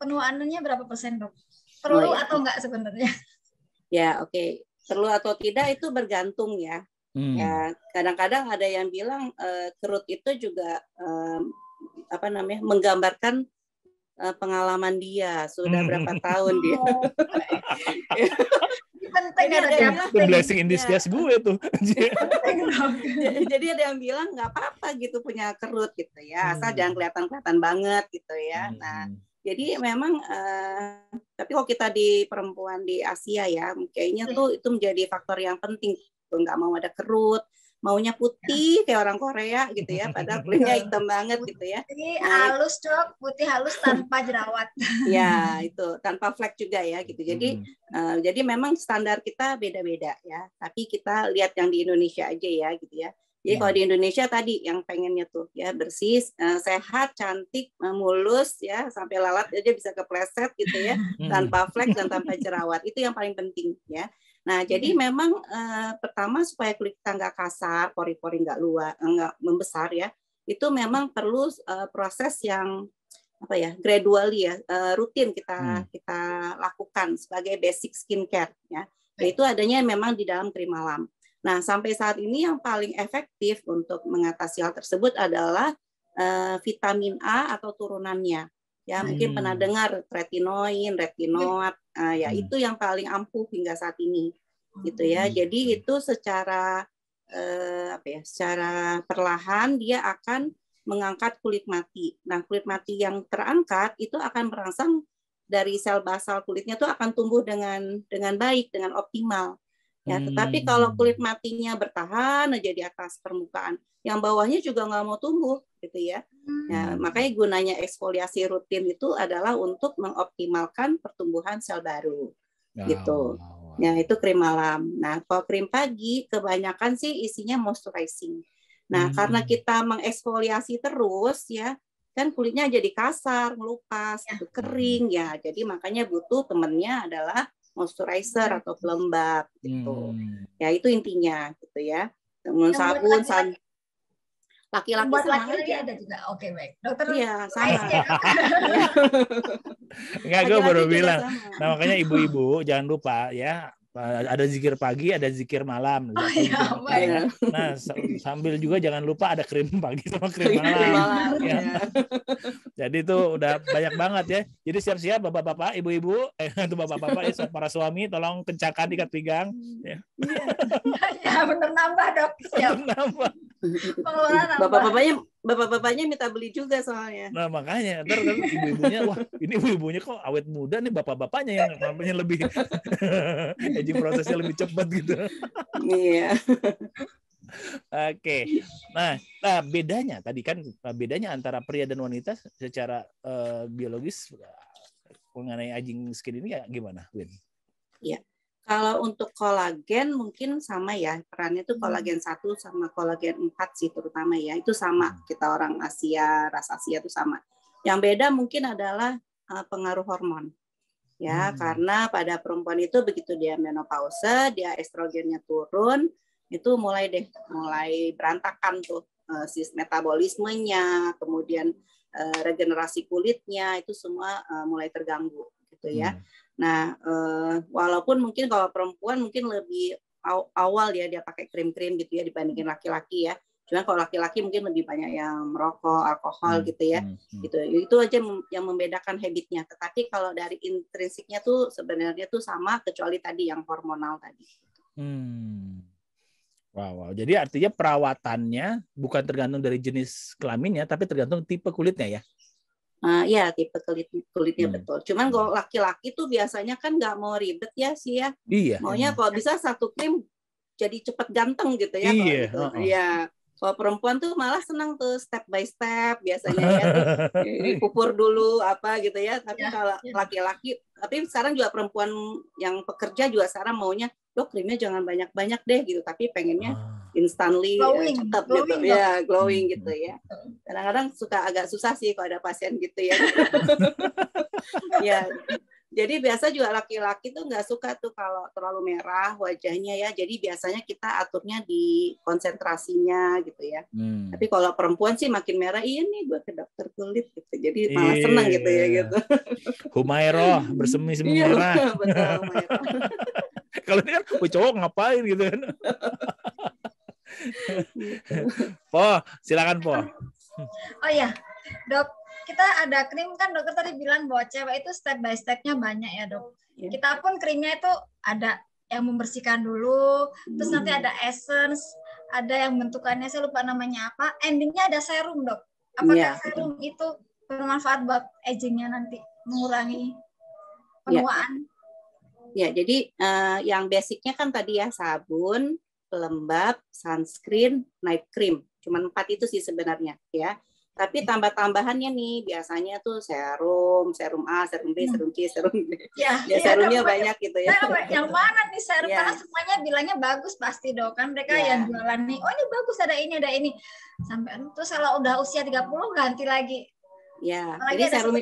penuaannya berapa persen, Dok? Perlu atau enggak sebenarnya? Ya, oke. Perlu atau tidak itu bergantung ya. Ya, kadang-kadang ada yang bilang kerut itu juga menggambarkan pengalaman dia sudah berapa tahun dia. Penting ada yang blessing in disguise gue tuh. Jadi ada yang bilang nggak apa-apa gitu punya kerut gitu ya, asal jangan kelihatan banget gitu ya. Nah, jadi memang tapi kalau kita di perempuan di Asia ya, kayaknya tuh itu menjadi faktor yang penting. Nggak mau ada kerut, maunya putih kayak orang Korea gitu ya, padahal kulitnya hitam banget gitu ya. Putih halus, Dok, putih halus tanpa jerawat. Ya, itu tanpa flek juga ya gitu. Jadi memang standar kita beda-beda ya. Tapi kita lihat yang di Indonesia aja ya gitu ya. Jadi kalau di Indonesia tadi yang pengennya tuh ya bersih, sehat, cantik, mulus ya, sampai lalat aja bisa kepleset gitu ya, tanpa flek dan tanpa jerawat. Itu yang paling penting ya. Nah, jadi memang pertama supaya kulit kita nggak kasar, pori-pori nggak membesar ya, itu memang perlu proses yang gradually ya, rutin kita lakukan sebagai basic skincare ya. Yaitu adanya memang di dalam krim malam. Nah, sampai saat ini yang paling efektif untuk mengatasi hal tersebut adalah vitamin A atau turunannya. Ya, mungkin pernah dengar retinoin, retinoat, ya itu yang paling ampuh hingga saat ini, gitu ya. Jadi itu secara secara perlahan dia akan mengangkat kulit mati. Nah, kulit mati yang terangkat itu akan merangsang dari sel basal kulitnya itu akan tumbuh dengan baik, dengan optimal. Ya, tetapi kalau kulit matinya bertahan aja di atas permukaan, yang bawahnya juga nggak mau tumbuh, gitu ya. Ya, makanya gunanya eksfoliasi rutin itu adalah untuk mengoptimalkan pertumbuhan sel baru, gitu. Ya, itu krim malam. Nah, kalau krim pagi kebanyakan sih isinya moisturizing. Nah, karena kita mengeksfoliasi terus ya, kan kulitnya jadi kasar, melupas, gitu, kering ya. Jadi makanya butuh temennya adalah moisturizer atau pelembab gitu. Ya itu intinya gitu ya. Dengan sabun, laki-laki sama aja. Ada juga. Oke, baik. Dokter. Iya, sama. Enggak, gue baru bilang. Nah, makanya ibu-ibu jangan lupa ya, ada zikir pagi, ada zikir malam. Ya. Nah, sambil juga jangan lupa ada krim pagi sama krim malam. Ya. Jadi itu udah banyak banget ya. Jadi siap-siap bapak-bapak, ibu-ibu, untuk bapak-bapak ya, para suami tolong kencangkan ikat pinggang. Ya, ya bener nambah dok. Siap. Nambah. Bapak-bapaknya minta beli juga soalnya. Nah makanya ntar kan ibu-ibunya, wah ini ibu-ibunya kok awet muda nih, bapak-bapaknya yang namanya lebih aging prosesnya lebih cepat gitu. Iya. Oke. Nah bedanya tadi kan bedanya antara pria dan wanita secara biologis mengenai aging skin ini ya gimana, Win? Iya. Kalau untuk kolagen mungkin sama ya, perannya itu kolagen 1 sama kolagen 4 sih terutama ya. Itu sama, kita orang Asia, ras Asia itu sama. Yang beda mungkin adalah pengaruh hormon. Ya, karena pada perempuan itu begitu dia menopause, dia estrogennya turun, itu mulai berantakan tuh metabolismenya, kemudian regenerasi kulitnya itu semua mulai terganggu gitu ya. Nah, walaupun mungkin kalau perempuan mungkin lebih awal ya dia pakai krim-krim gitu ya dibandingin laki-laki ya. Cuma kalau laki-laki mungkin lebih banyak yang merokok, alkohol gitu ya. Gitu. Itu aja yang membedakan habitnya. Tetapi kalau dari intrinsiknya tuh sebenarnya tuh sama kecuali tadi yang hormonal tadi. Wow. Jadi artinya perawatannya bukan tergantung dari jenis kelaminnya, tapi tergantung tipe kulitnya ya. Ya tipe kulitnya betul. Cuman kalau laki-laki tuh biasanya kan nggak mau ribet ya sih ya. Iya. Maunya kalau bisa satu krim jadi cepet ganteng gitu ya. Iya. Kalau gitu. Ya. Kalau perempuan tuh malah senang tuh step by step biasanya ya tuh dikupur dulu apa gitu ya. Tapi kalau laki-laki, tapi sekarang juga perempuan yang pekerja juga sekarang maunya dok krimnya jangan banyak-banyak deh gitu. Tapi pengennya instantly cakep gitu ya, glowing gitu ya. Kadang-kadang suka agak susah sih kalau ada pasien gitu ya. Ya. Jadi biasa juga laki-laki tuh nggak suka tuh kalau terlalu merah wajahnya ya. Jadi biasanya kita aturnya di konsentrasinya gitu ya. Tapi kalau perempuan sih makin merah, iya nih gue ke dokter kulit gitu. Jadi malah senang gitu ya gitu. Humairah bersemi-semi merah. Betul, Humairah. Kalau ini kan cowok ngapain gitu kan. Po, silakan Po. Oh ya, dok. Kita ada krim kan dokter tadi bilang bahwa cewek itu step by step-nya banyak ya dok. Kita pun krimnya itu ada yang membersihkan dulu, terus nanti ada essence, ada yang bentukannya saya lupa namanya apa, endingnya ada serum dok. Apakah serum itu bermanfaat buat agingnya nanti, mengurangi penuaan? Ya, jadi yang basicnya kan tadi ya sabun, pelembab, sunscreen, night cream. Cuman 4 itu sih sebenarnya ya. Tapi tambah-tambahannya nih biasanya tuh serum A, serum B, serum C, serum D. Ya serumnya banyak gitu ya. Yang mana nih serum? Karena semuanya bilangnya bagus pasti dok. Kan mereka yang jualan nih, oh ini bagus ada ini. Sampai terus kalau udah usia 30 ganti lagi. Ya, jadi serum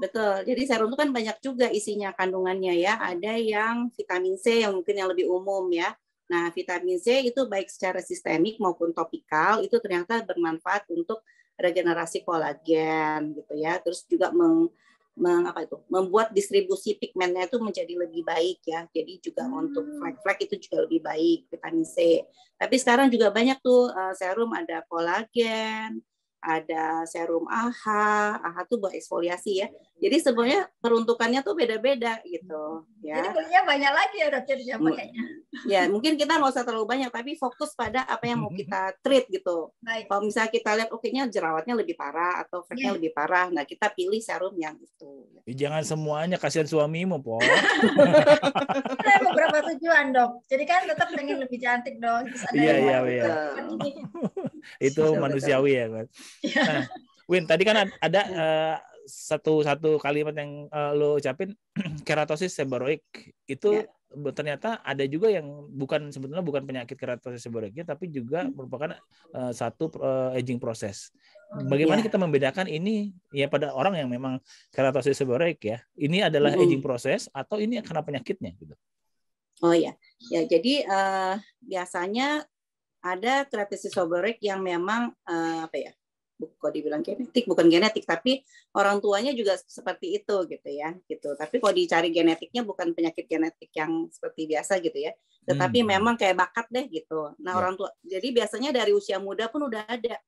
betul. Jadi serum itu kan banyak juga isinya kandungannya ya. Ada yang vitamin C yang mungkin yang lebih umum ya. Nah, vitamin C itu baik secara sistemik maupun topikal itu ternyata bermanfaat untuk regenerasi kolagen gitu ya, terus juga membuat distribusi pigmennya itu menjadi lebih baik ya, jadi juga untuk flek-flek itu juga lebih baik vitamin C. Tapi sekarang juga banyak tuh serum ada kolagen, ada serum AHA tuh buat eksfoliasi ya. Jadi sebenarnya peruntukannya tuh beda-beda gitu ya. Jadi belinya banyak lagi ya dokter yang pakainya. Ya mungkin kita nggak usah terlalu banyak, tapi fokus pada apa yang mau kita treat gitu. Baik. Kalau misalnya kita lihat oke-nya jerawatnya lebih parah atau fleknya lebih parah, nah kita pilih serum yang itu. Jangan semuanya, kasihan suamimu, Po. Ada beberapa tujuan, Dok. Jadi kan tetap pengen lebih cantik, Dok. Iya. Itu manusiawi ya, Mas. Nah, Win, tadi kan ada satu kalimat yang lo ucapin, keratosis seborrheic itu ternyata ada juga yang sebetulnya bukan penyakit keratosis seborrheicnya, tapi juga merupakan satu aging proses. Bagaimana kita membedakan ini ya pada orang yang memang keratosis seborrheic ya, ini adalah aging proses atau ini karena penyakitnya gitu? Oh ya, jadi biasanya ada keratosis seborrheic yang memang kok dibilang genetik, bukan genetik, tapi orang tuanya juga seperti itu gitu ya, gitu. Tapi kalau dicari genetiknya bukan penyakit genetik yang seperti biasa gitu ya, tetapi memang kayak bakat deh gitu. Nah orang tua, jadi biasanya dari usia muda pun udah ada.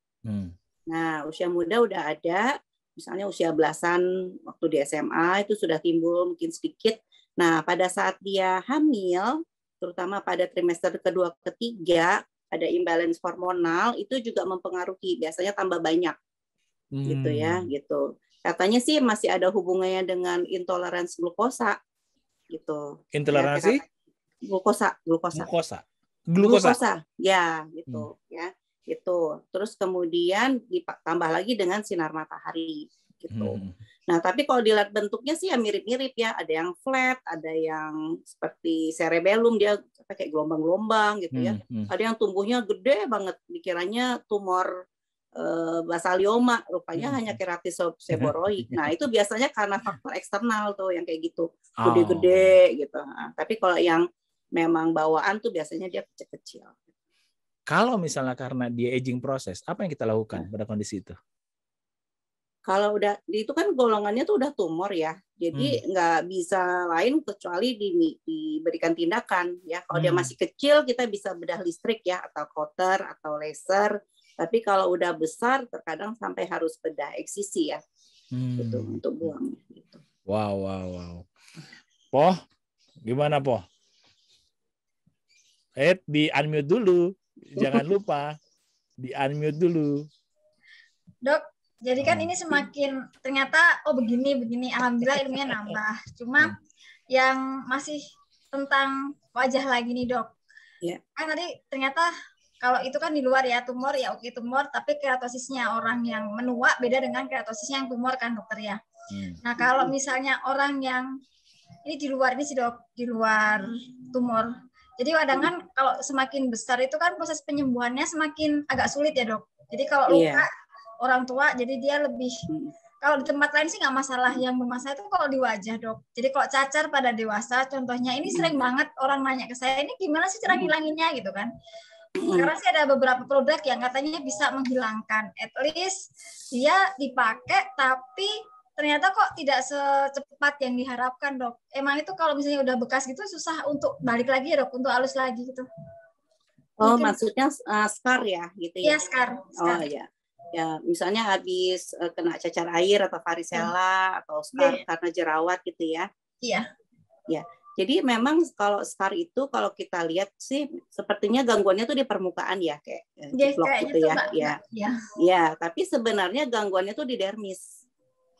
Nah usia muda udah ada, misalnya usia belasan waktu di SMA itu sudah timbul mungkin sedikit. Nah pada saat dia hamil, terutama pada trimester kedua ketiga, ada imbalance hormonal itu juga mempengaruhi, biasanya tambah banyak gitu ya, gitu. Katanya sih masih ada hubungannya dengan intoleransi glukosa gitu. Intoleransi glukosa ya gitu ya itu. Terus kemudian ditambah lagi dengan sinar matahari gitu. Nah, tapi kalau dilihat bentuknya sih ya mirip-mirip ya. Ada yang flat, ada yang seperti cerebellum, dia pakai gelombang-gelombang gitu ya. Ada yang tumbuhnya gede banget, dikiranya tumor basalioma, rupanya hanya keratosis seborrheic. Nah, itu biasanya karena faktor eksternal tuh yang kayak gitu, gede-gede gitu. Nah, tapi kalau yang memang bawaan tuh biasanya dia kecil-kecil. Kalau misalnya karena dia aging proses, apa yang kita lakukan pada kondisi itu? Kalau udah itu kan golongannya tuh udah tumor ya, jadi nggak bisa lain kecuali diberikan tindakan ya. Kalau dia masih kecil kita bisa bedah listrik ya, atau cutter atau laser. Tapi kalau udah besar terkadang sampai harus bedah eksisi ya, gitu untuk buang. Gitu. Wow. Poh, gimana Poh? Di unmute dulu, jangan lupa di unmute dulu. Dok. Jadi kan ini semakin ternyata begini, alhamdulillah ilmunya nambah. Cuma yang masih tentang wajah lagi nih dok. Kan tadi ternyata kalau itu kan di luar ya tumor ya oke tumor, tapi keratosisnya orang yang menua beda dengan keratosisnya yang tumor kan dokter ya. Nah kalau misalnya orang yang ini di luar ini sih dok, di luar tumor. Jadi kadang kan kalau semakin besar itu kan proses penyembuhannya semakin agak sulit ya dok. Jadi kalau luka orang tua, jadi dia lebih, kalau di tempat lain sih nggak masalah, yang bermasalah itu kalau di wajah dok. Jadi kalau cacar pada dewasa, contohnya ini sering banget orang nanya ke saya, ini gimana sih cara ngilanginnya gitu kan. Karena sih ada beberapa produk yang katanya bisa menghilangkan, at least dia dipakai, tapi ternyata kok tidak secepat yang diharapkan dok. Emang itu kalau misalnya udah bekas gitu susah untuk balik lagi ya dok, untuk halus lagi gitu. Oh maksudnya scar ya gitu ya? Iya scar. Oh ya. Ya, misalnya habis kena cacar air atau varicella atau scar karena jerawat gitu ya. Iya. Ya. Jadi memang kalau scar itu kalau kita lihat sih sepertinya gangguannya tuh di permukaan ya kayak ciplok gitu ya. Ya, tapi sebenarnya gangguannya tuh di dermis.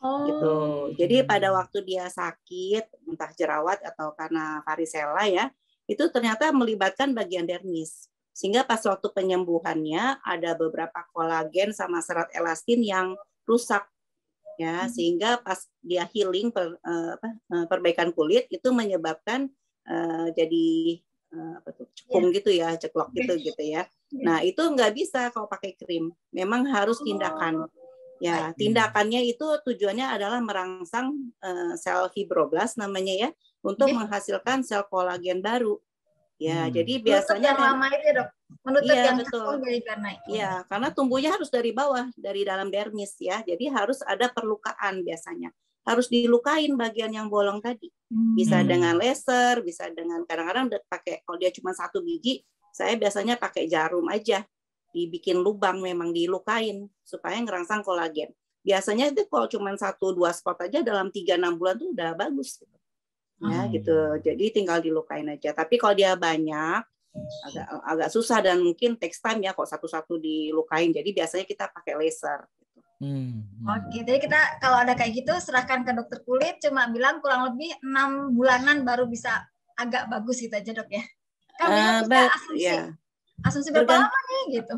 Gitu. Jadi pada waktu dia sakit entah jerawat atau karena varicella ya, itu ternyata melibatkan bagian dermis. Sehingga pas waktu penyembuhannya ada beberapa kolagen sama serat elastin yang rusak ya, sehingga pas dia healing perbaikan kulit itu menyebabkan jadi cekung gitu ya, ceklok gitu ya. Nah itu nggak bisa kalau pakai krim, memang harus tindakan ya. Tindakannya itu tujuannya adalah merangsang sel fibroblast namanya ya, untuk menghasilkan sel kolagen baru. Ya, jadi biasanya yang lama itu ya dok, menutup yang betul. Karena itu. Ya, karena tumbuhnya harus dari bawah, dari dalam dermis ya. Jadi harus ada perlukaan biasanya. Harus dilukain bagian yang bolong tadi. Bisa dengan laser, bisa dengan kadang-kadang pakai kalau dia cuma 1 biji, saya biasanya pakai jarum aja. dibikin lubang, memang dilukain supaya ngerangsang kolagen. Biasanya itu kalau cuma 1-2 spot aja dalam 3-6 bulan tuh udah bagus gitu. Ya gitu. Jadi tinggal dilukain aja. Tapi kalau dia banyak agak susah dan mungkin takes time ya kok satu-satu dilukain. Jadi biasanya kita pakai laser. Oke, jadi kita kalau ada kayak gitu serahkan ke dokter kulit, cuma bilang kurang lebih 6 bulanan baru bisa agak bagus gitu aja dok ya. Kan kita asumsi berapa lama nih gitu.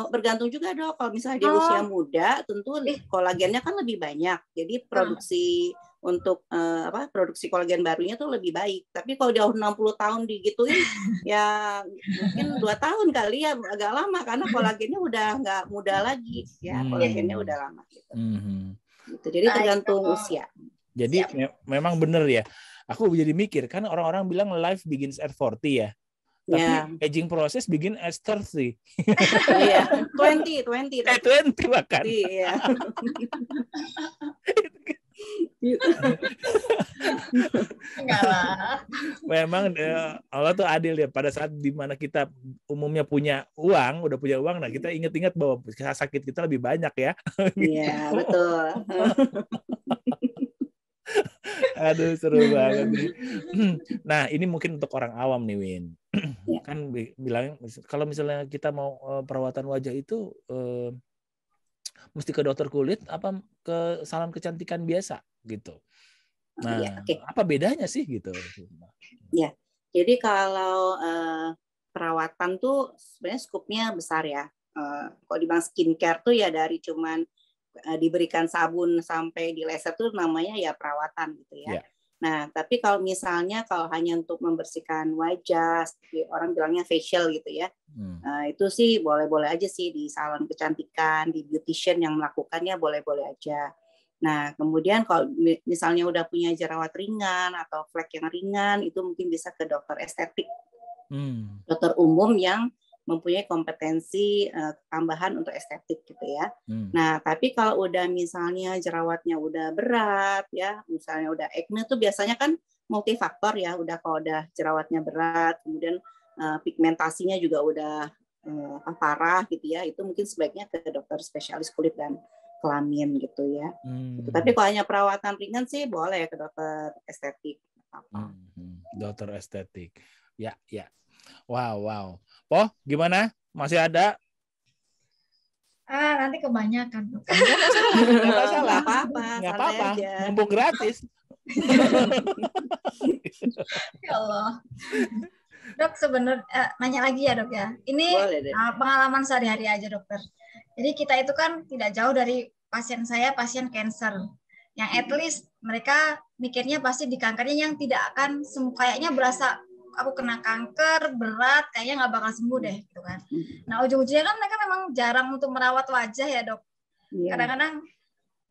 Bergantung juga dok, kalau misalnya dia usia muda tentu kolagennya kan lebih banyak. Jadi produksi untuk produksi kolagen barunya tuh lebih baik. Tapi kalau dia 60 tahun digituin ya mungkin 2 tahun kali ya, agak lama karena kolagennya udah nggak muda lagi ya, kolagennya udah lama gitu. Gitu. Jadi tergantung usia. Jadi memang benar ya. Aku jadi mikir kan orang-orang bilang life begins at 40 ya. Tapi aging process begin at 30. Iya, 20 bahkan. Iya. Enggak lah. Memang Allah tuh adil ya, pada saat dimana kita umumnya udah punya uang, nah kita ingat-ingat bahwa sakit kita lebih banyak ya. Iya, betul. Aduh, seru banget nih. Nah, ini mungkin untuk orang awam nih, Win. Kan bilang kalau misalnya kita mau perawatan wajah itu mesti ke dokter kulit apa ke salon kecantikan biasa gitu. Nah, apa bedanya sih gitu? Ya, jadi kalau perawatan tuh sebenarnya skupnya besar ya. Kalau dibilang skincare tuh ya dari cuman diberikan sabun sampai di laser tuh namanya ya perawatan gitu ya. Nah, tapi kalau misalnya kalau hanya untuk membersihkan wajah, orang bilangnya facial gitu ya, itu sih boleh-boleh aja sih di salon kecantikan, di beautician yang melakukannya boleh-boleh aja. Nah, kemudian kalau misalnya udah punya jerawat ringan atau flek yang ringan, itu mungkin bisa ke dokter estetik, dokter umum yang mempunyai kompetensi tambahan untuk estetik gitu ya. Nah, tapi kalau udah misalnya jerawatnya udah berat ya, misalnya udah acne tuh biasanya kan multifaktor ya, kalau udah jerawatnya berat, kemudian pigmentasinya juga udah parah gitu ya, itu mungkin sebaiknya ke dokter spesialis kulit dan kelamin gitu ya. Gitu. Tapi kalau hanya perawatan ringan sih boleh ke dokter estetik. Dokter estetik. Ya. Wow. Po, gimana? Masih ada? Nanti kebanyakan. Nggak masalah. Nggak apa-apa. Mumpung gratis. Ya Allah. Dok, sebenarnya nanya lagi ya dok ya. Ini pengalaman sehari-hari aja dokter. Jadi kita itu kan tidak jauh dari pasien saya, pasien cancer. Yang at least mereka mikirnya pasti di kankernya yang tidak akan kayaknya berasa aku kena kanker berat, kayaknya nggak bakal sembuh deh, gitu kan. Nah, ujung-ujungnya kan mereka memang jarang untuk merawat wajah ya dok. Kadang-kadang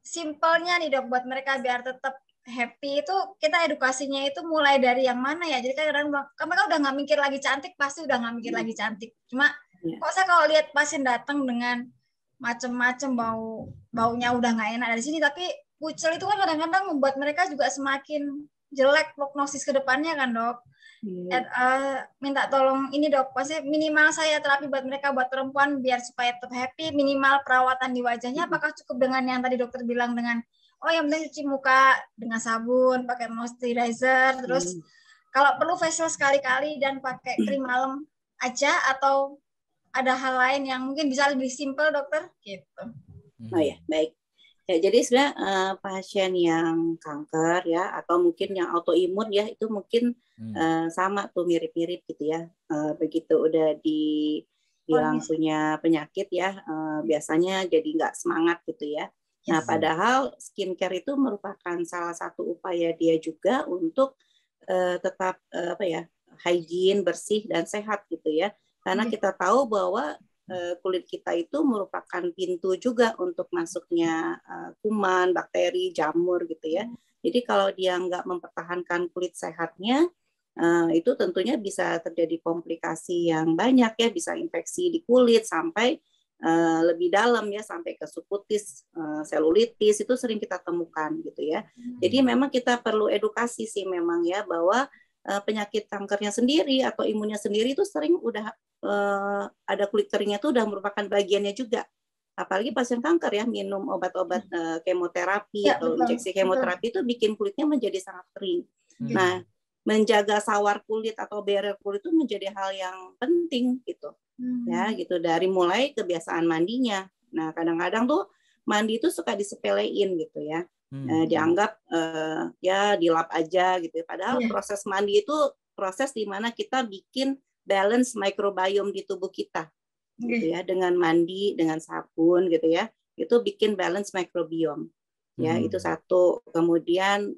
simpelnya nih dok, buat mereka biar tetap happy itu kita edukasinya itu mulai dari yang mana ya. Jadi kadang-kadang mereka udah nggak mikir lagi cantik, pasti udah nggak mikir lagi cantik. Cuma kok saya kalau lihat pasien datang dengan macem-macem baunya udah nggak enak dari sini, tapi kucel itu kan kadang-kadang membuat mereka juga semakin jelek prognosis ke depannya kan dok. Minta tolong ini dok, pasti minimal saya terapi buat mereka, buat perempuan biar supaya tetap happy, minimal perawatan di wajahnya apakah cukup dengan yang tadi dokter bilang dengan yang penting cuci muka dengan sabun, pakai moisturizer, terus kalau perlu facial sekali-kali dan pakai krim malam aja, atau ada hal lain yang mungkin bisa lebih simple dokter gitu. Oh ya, baik. Ya, jadi sebenarnya pasien yang kanker ya atau mungkin yang autoimun ya itu mungkin sama tuh mirip-mirip gitu ya. Begitu udah dibilang punya penyakit ya, biasanya jadi nggak semangat gitu ya. Nah, padahal skincare itu merupakan salah satu upaya dia juga untuk tetap hygiene, bersih dan sehat gitu ya. Karena kita tahu bahwa kulit kita itu merupakan pintu juga untuk masuknya kuman, bakteri, jamur gitu ya. Jadi kalau dia nggak mempertahankan kulit sehatnya, itu tentunya bisa terjadi komplikasi yang banyak ya, bisa infeksi di kulit sampai lebih dalam ya, sampai ke sukutis, selulitis, itu sering kita temukan gitu ya. Jadi memang kita perlu edukasi sih memang ya, bahwa penyakit kankernya sendiri atau imunnya sendiri itu sering udah ada kulit keringnya itu udah merupakan bagiannya juga. Apalagi pasien kanker ya, minum obat-obat kemoterapi atau injeksi kemoterapi itu bikin kulitnya menjadi sangat kering. Nah, menjaga sawar kulit atau barrier kulit itu menjadi hal yang penting gitu. Ya, gitu dari mulai kebiasaan mandinya. Nah, kadang-kadang tuh mandi itu suka disepelein gitu ya. Dianggap ya dilap aja gitu. Padahal proses mandi itu proses di mana kita bikin balance microbiome di tubuh kita. Gitu ya, dengan mandi, dengan sabun gitu ya. Itu bikin balance microbiome. Ya, itu satu. Kemudian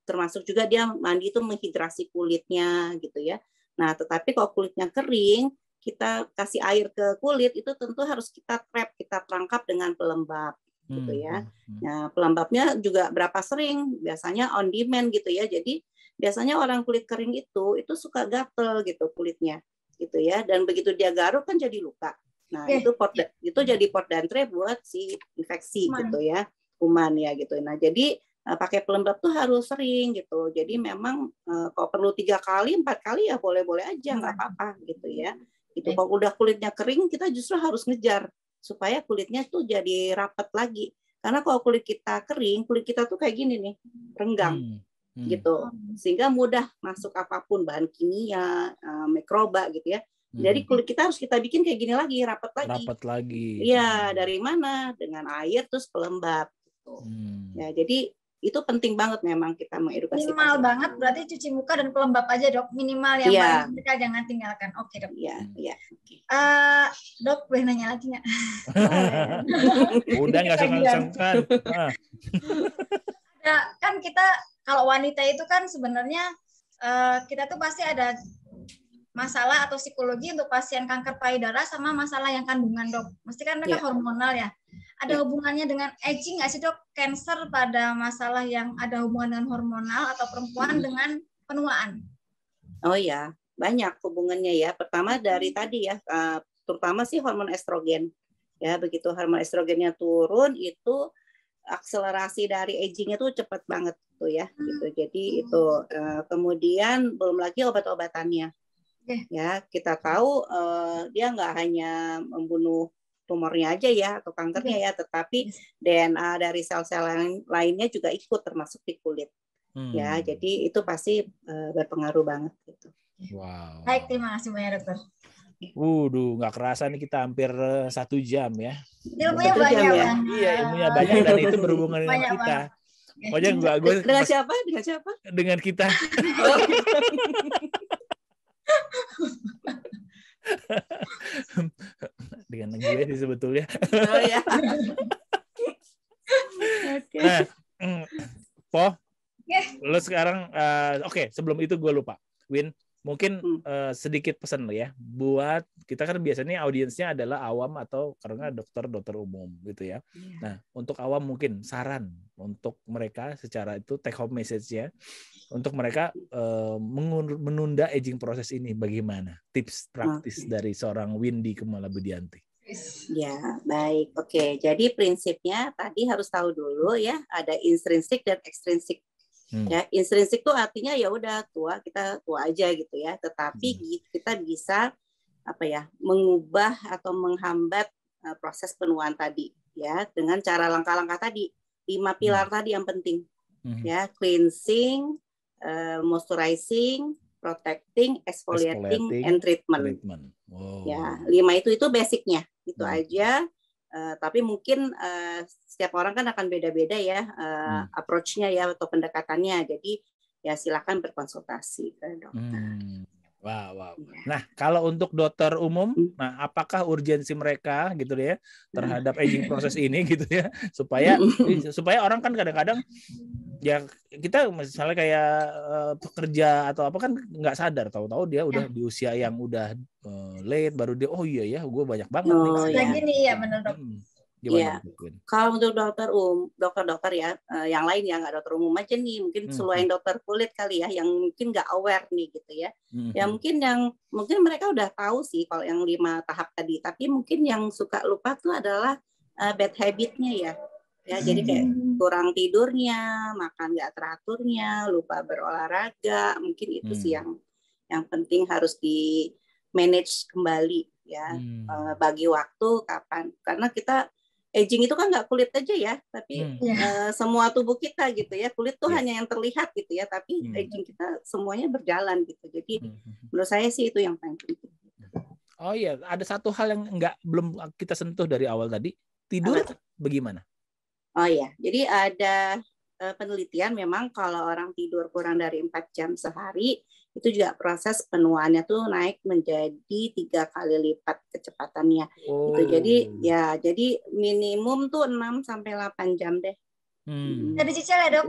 termasuk juga dia mandi itu menghidrasi kulitnya gitu ya. Nah, tetapi kalau kulitnya kering, kita kasih air ke kulit itu tentu harus kita trap, kita perangkap dengan pelembab gitu ya. Nah, pelembabnya juga berapa sering? Biasanya on demand gitu ya. Jadi biasanya orang kulit kering itu suka gatel gitu kulitnya gitu ya. Dan begitu dia garuk kan jadi luka. Nah, itu jadi port d'entrée buat si infeksi gitu ya, kuman ya gitu. Nah, jadi pakai pelembab tuh harus sering gitu. Jadi memang kalau perlu 3 kali, 4 kali ya boleh-boleh aja, nggak apa-apa gitu ya. Itu kalau udah kulitnya kering, kita justru harus ngejar supaya kulitnya tuh jadi rapat lagi. Karena kalau kulit kita kering, kulit kita tuh kayak gini nih, renggang gitu. Sehingga mudah masuk apapun, bahan kimia, mikroba gitu ya. Jadi kulit kita harus kita bikin kayak gini lagi, rapat lagi. Rapat lagi. Iya, dari mana? Dengan air terus pelembab gitu. Ya, jadi itu penting banget memang kita mengedukasi. Minimal banget berarti cuci muka dan pelembab aja, Dok. Minimal yang paling mereka jangan tinggalkan. Oke, Dok. Iya. Dok, boleh nanya lagi nggak? Udah nggak sungkan. Kan kita kalau wanita itu kan sebenarnya kita tuh pasti ada masalah atau psikologi untuk pasien kanker payudara sama masalah yang kandungan, Dok. Mesti kan mereka hormonal ya. Ada hubungannya dengan aging nggak sih, Dok? Cancer pada masalah yang ada hubungan dengan hormonal atau perempuan dengan penuaan? Oh ya, banyak hubungannya ya. Pertama dari tadi ya, terutama sih hormon estrogen. Ya, begitu hormon estrogennya turun itu akselerasi dari agingnya tuh cepat banget tuh ya. Gitu. Jadi itu kemudian belum lagi obat-obatannya. Ya, kita tahu dia nggak hanya membunuh tumornya aja ya atau kankernya ya, tetapi DNA dari sel-sel lainnya juga ikut termasuk di kulit. Ya, jadi itu pasti berpengaruh banget gitu. Wow. Baik, terima kasih banyak, Dokter. Nggak kerasa nih kita hampir 1 jam ya. Ilmunya banyak ya. Iya, ilmunya banyak dan itu berhubungan dengan kita. Pokoknya gue dengan siapa? Dengan kita. Dengan gue sih sebetulnya. Oh ya. Nah, Po, lo sekarang sebelum itu gue lupa, Win, mungkin sedikit pesan lo ya, buat kita kan biasanya audiensnya adalah awam atau karena dokter umum gitu ya. Nah, untuk awam mungkin saran untuk mereka secara itu take home message-nya untuk mereka menunda aging proses ini bagaimana? Tips praktis dari seorang Windy Kumalabudianti. Ya, baik. Oke, jadi prinsipnya tadi harus tahu dulu ya, ada intrinsik dan ekstrinsik. Ya, intrinsik itu artinya ya udah kita tua aja gitu ya, tetapi kita bisa mengubah atau menghambat proses penuaan tadi ya dengan cara langkah-langkah tadi, 5 pilar tadi yang penting. Ya, cleansing, moisturizing, protecting, exfoliating, and treatment. Wow. Ya, 5 itu basicnya. Itu aja. Tapi mungkin setiap orang kan akan beda-beda ya approach-nya ya atau pendekatannya. Jadi ya silakan berkonsultasi ke dokter. Wow. Nah, kalau untuk dokter umum, nah apakah urgensi mereka gitu ya terhadap aging proses ini gitu ya supaya orang kan kadang-kadang ya kita misalnya kayak pekerja atau apa kan nggak sadar tahu-tahu dia udah di usia yang udah late baru dia iya ya gue banyak banget gini ya benar, Dok. Iya. Kalau untuk dokter ya, yang lain ya nggak dokter umum aja nih, mungkin selain dokter kulit kali ya, yang mungkin nggak aware nih gitu ya. Ya mungkin mereka udah tahu sih kalau yang 5 tahap tadi, tapi mungkin yang suka lupa tuh adalah bad habitnya ya. Ya jadi kayak kurang tidurnya, makan nggak teraturnya, lupa berolahraga, mungkin itu sih yang penting harus di manage kembali ya. Bagi waktu kapan, karena kita aging itu kan nggak kulit aja ya, tapi semua tubuh kita gitu ya. Kulit tuh hanya yang terlihat gitu ya, tapi aging kita semuanya berjalan gitu. Jadi menurut saya sih itu yang paling penting. Oh iya, ada satu hal yang belum kita sentuh dari awal tadi, tidur bagaimana? Oh iya, jadi ada penelitian memang kalau orang tidur kurang dari 4 jam sehari, itu juga proses penuaannya tuh naik menjadi 3 kali lipat kecepatannya. Gitu. Jadi minimum tuh 6 sampai 8 jam deh. Bisa dicicil ya, Dok?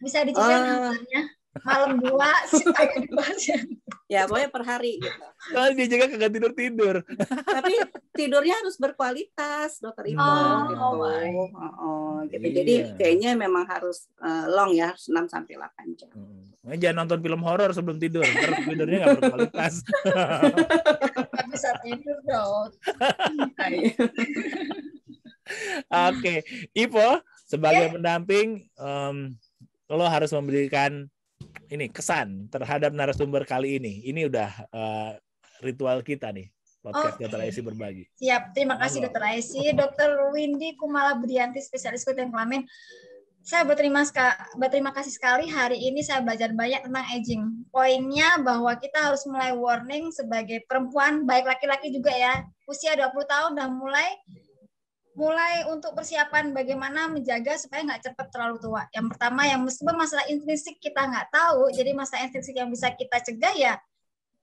Bisa dicicil namanya. Malam 2 pagi 2 jam. Ya, pokoknya per hari gitu. Kalau dia juga kagak tidur. Tapi tidurnya harus berkualitas, Dokter Ipo gitu. Iya. Jadi kayaknya memang harus long ya, harus 6 sampai 8 jam. Jangan nonton film horor sebelum tidur, ntar tidurnya nggak berkualitas. Nggak bisa tidur, Dok. Oke, Ipo sebagai pendamping, lo harus memberikan ini kesan terhadap narasumber kali ini. Ini udah ritual kita nih, podcast Dr. Aisy berbagi. Siap, terima kasih Dr. Aisy. Dr. Windy Kumala Budianti, spesialis kulit dan kelamin. Saya berterima kasih sekali, hari ini saya belajar banyak tentang aging. Poinnya bahwa kita harus mulai warning sebagai perempuan, baik laki-laki juga ya. Usia 20 tahun udah mulai untuk persiapan bagaimana menjaga supaya nggak cepat terlalu tua. Yang pertama, yang meskipun masalah intrinsik kita nggak tahu, jadi masalah intrinsik yang bisa kita cegah ya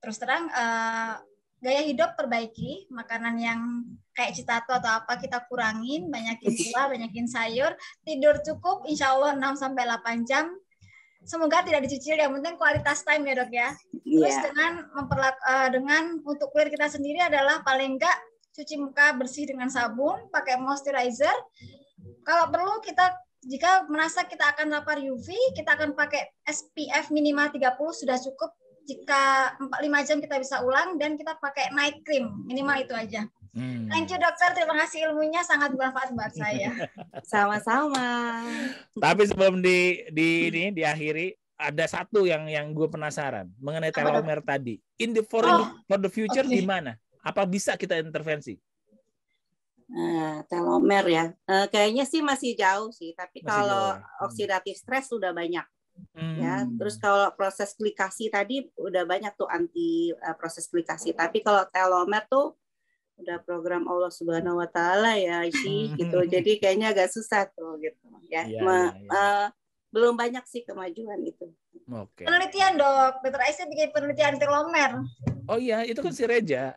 terus terang gaya hidup perbaiki, makanan yang kayak citato atau apa kita kurangin, banyakin buah, banyakin sayur, tidur cukup, insya Allah 6-8 jam. Semoga tidak dicicil, yang penting kualitas time ya, Dok ya. Terus dengan untuk kulit kita sendiri adalah paling enggak cuci muka bersih dengan sabun, pakai moisturizer. Kalau perlu jika merasa kita akan terpapar UV, kita akan pakai SPF minimal 30 sudah cukup. Jika 4-5 jam kita bisa ulang, dan kita pakai night cream, minimal itu aja. Thank you, Dokter. Terima kasih ilmunya, sangat bermanfaat buat saya. Sama-sama. Tapi sebelum diakhiri, ada satu yang gue penasaran mengenai telomer tadi. For the future gimana? Apa bisa kita intervensi? Telomer ya, kayaknya sih masih jauh sih. Tapi kalau oksidatif stres sudah banyak. Ya, terus kalau proses glikasi tadi udah banyak tuh anti proses glikasi. Tapi kalau telomer tuh udah program Allah Subhanahu Wa Taala ya sih gitu. Jadi kayaknya agak susah tuh gitu ya. Belum banyak sih kemajuan itu. Penelitian, Dok. Dr. Aisy bikin penelitian telomer. Oh iya, itu kan si Reja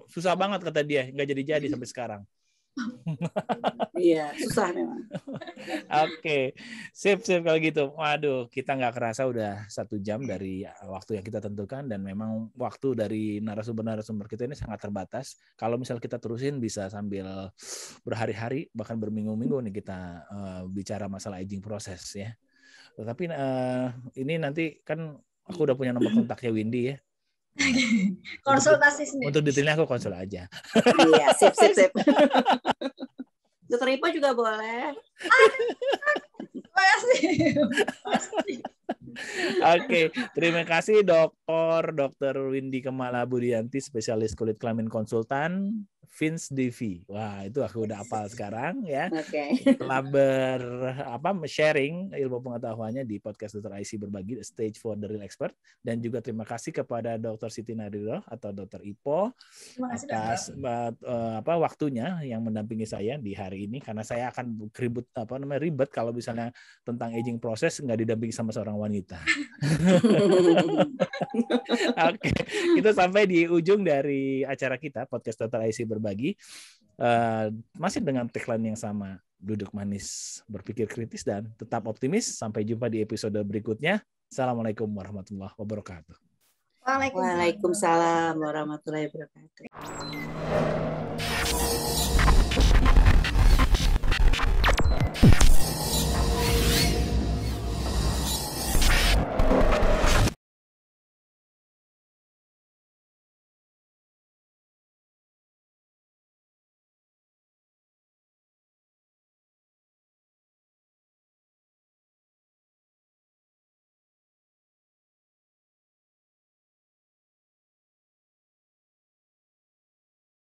susah banget kata dia, nggak jadi sampai sekarang. Iya, susah memang. Oke, sip kalau gitu. Waduh, kita nggak kerasa udah 1 jam dari waktu yang kita tentukan, dan memang waktu dari narasumber kita ini sangat terbatas. Kalau misal kita terusin bisa sambil berhari-hari bahkan berminggu-minggu nih kita bicara masalah aging proses ya. Tapi ini nanti kan aku udah punya nomor kontaknya Windy ya. Konsultasi sendiri. Untuk detailnya aku konsul aja. Iya, sip. Dokter Ipo juga boleh. Terima kasih. Oke, terima kasih Dr. Windy Kumala Budianti, spesialis kulit kelamin konsultan, Vince DV. Wah, itu aku udah hafal sekarang ya. Telah sharing ilmu pengetahuannya di podcast Dr. Aisy Berbagi, Stage for the Real Expert. Dan juga terima kasih kepada Dr. Siti Nadirah atau Dr. Ipo atas waktunya yang mendampingi saya di hari ini, karena saya akan ribet kalau misalnya tentang aging proses nggak didampingi sama seorang wanita. Oke, kita sampai di ujung dari acara kita podcast Dr. Aisy Berbagi, masih dengan tagline yang sama, duduk manis, berpikir kritis, dan tetap optimis. Sampai jumpa di episode berikutnya. Assalamualaikum warahmatullahi wabarakatuh. Waalaikumsalam warahmatullahi wabarakatuh.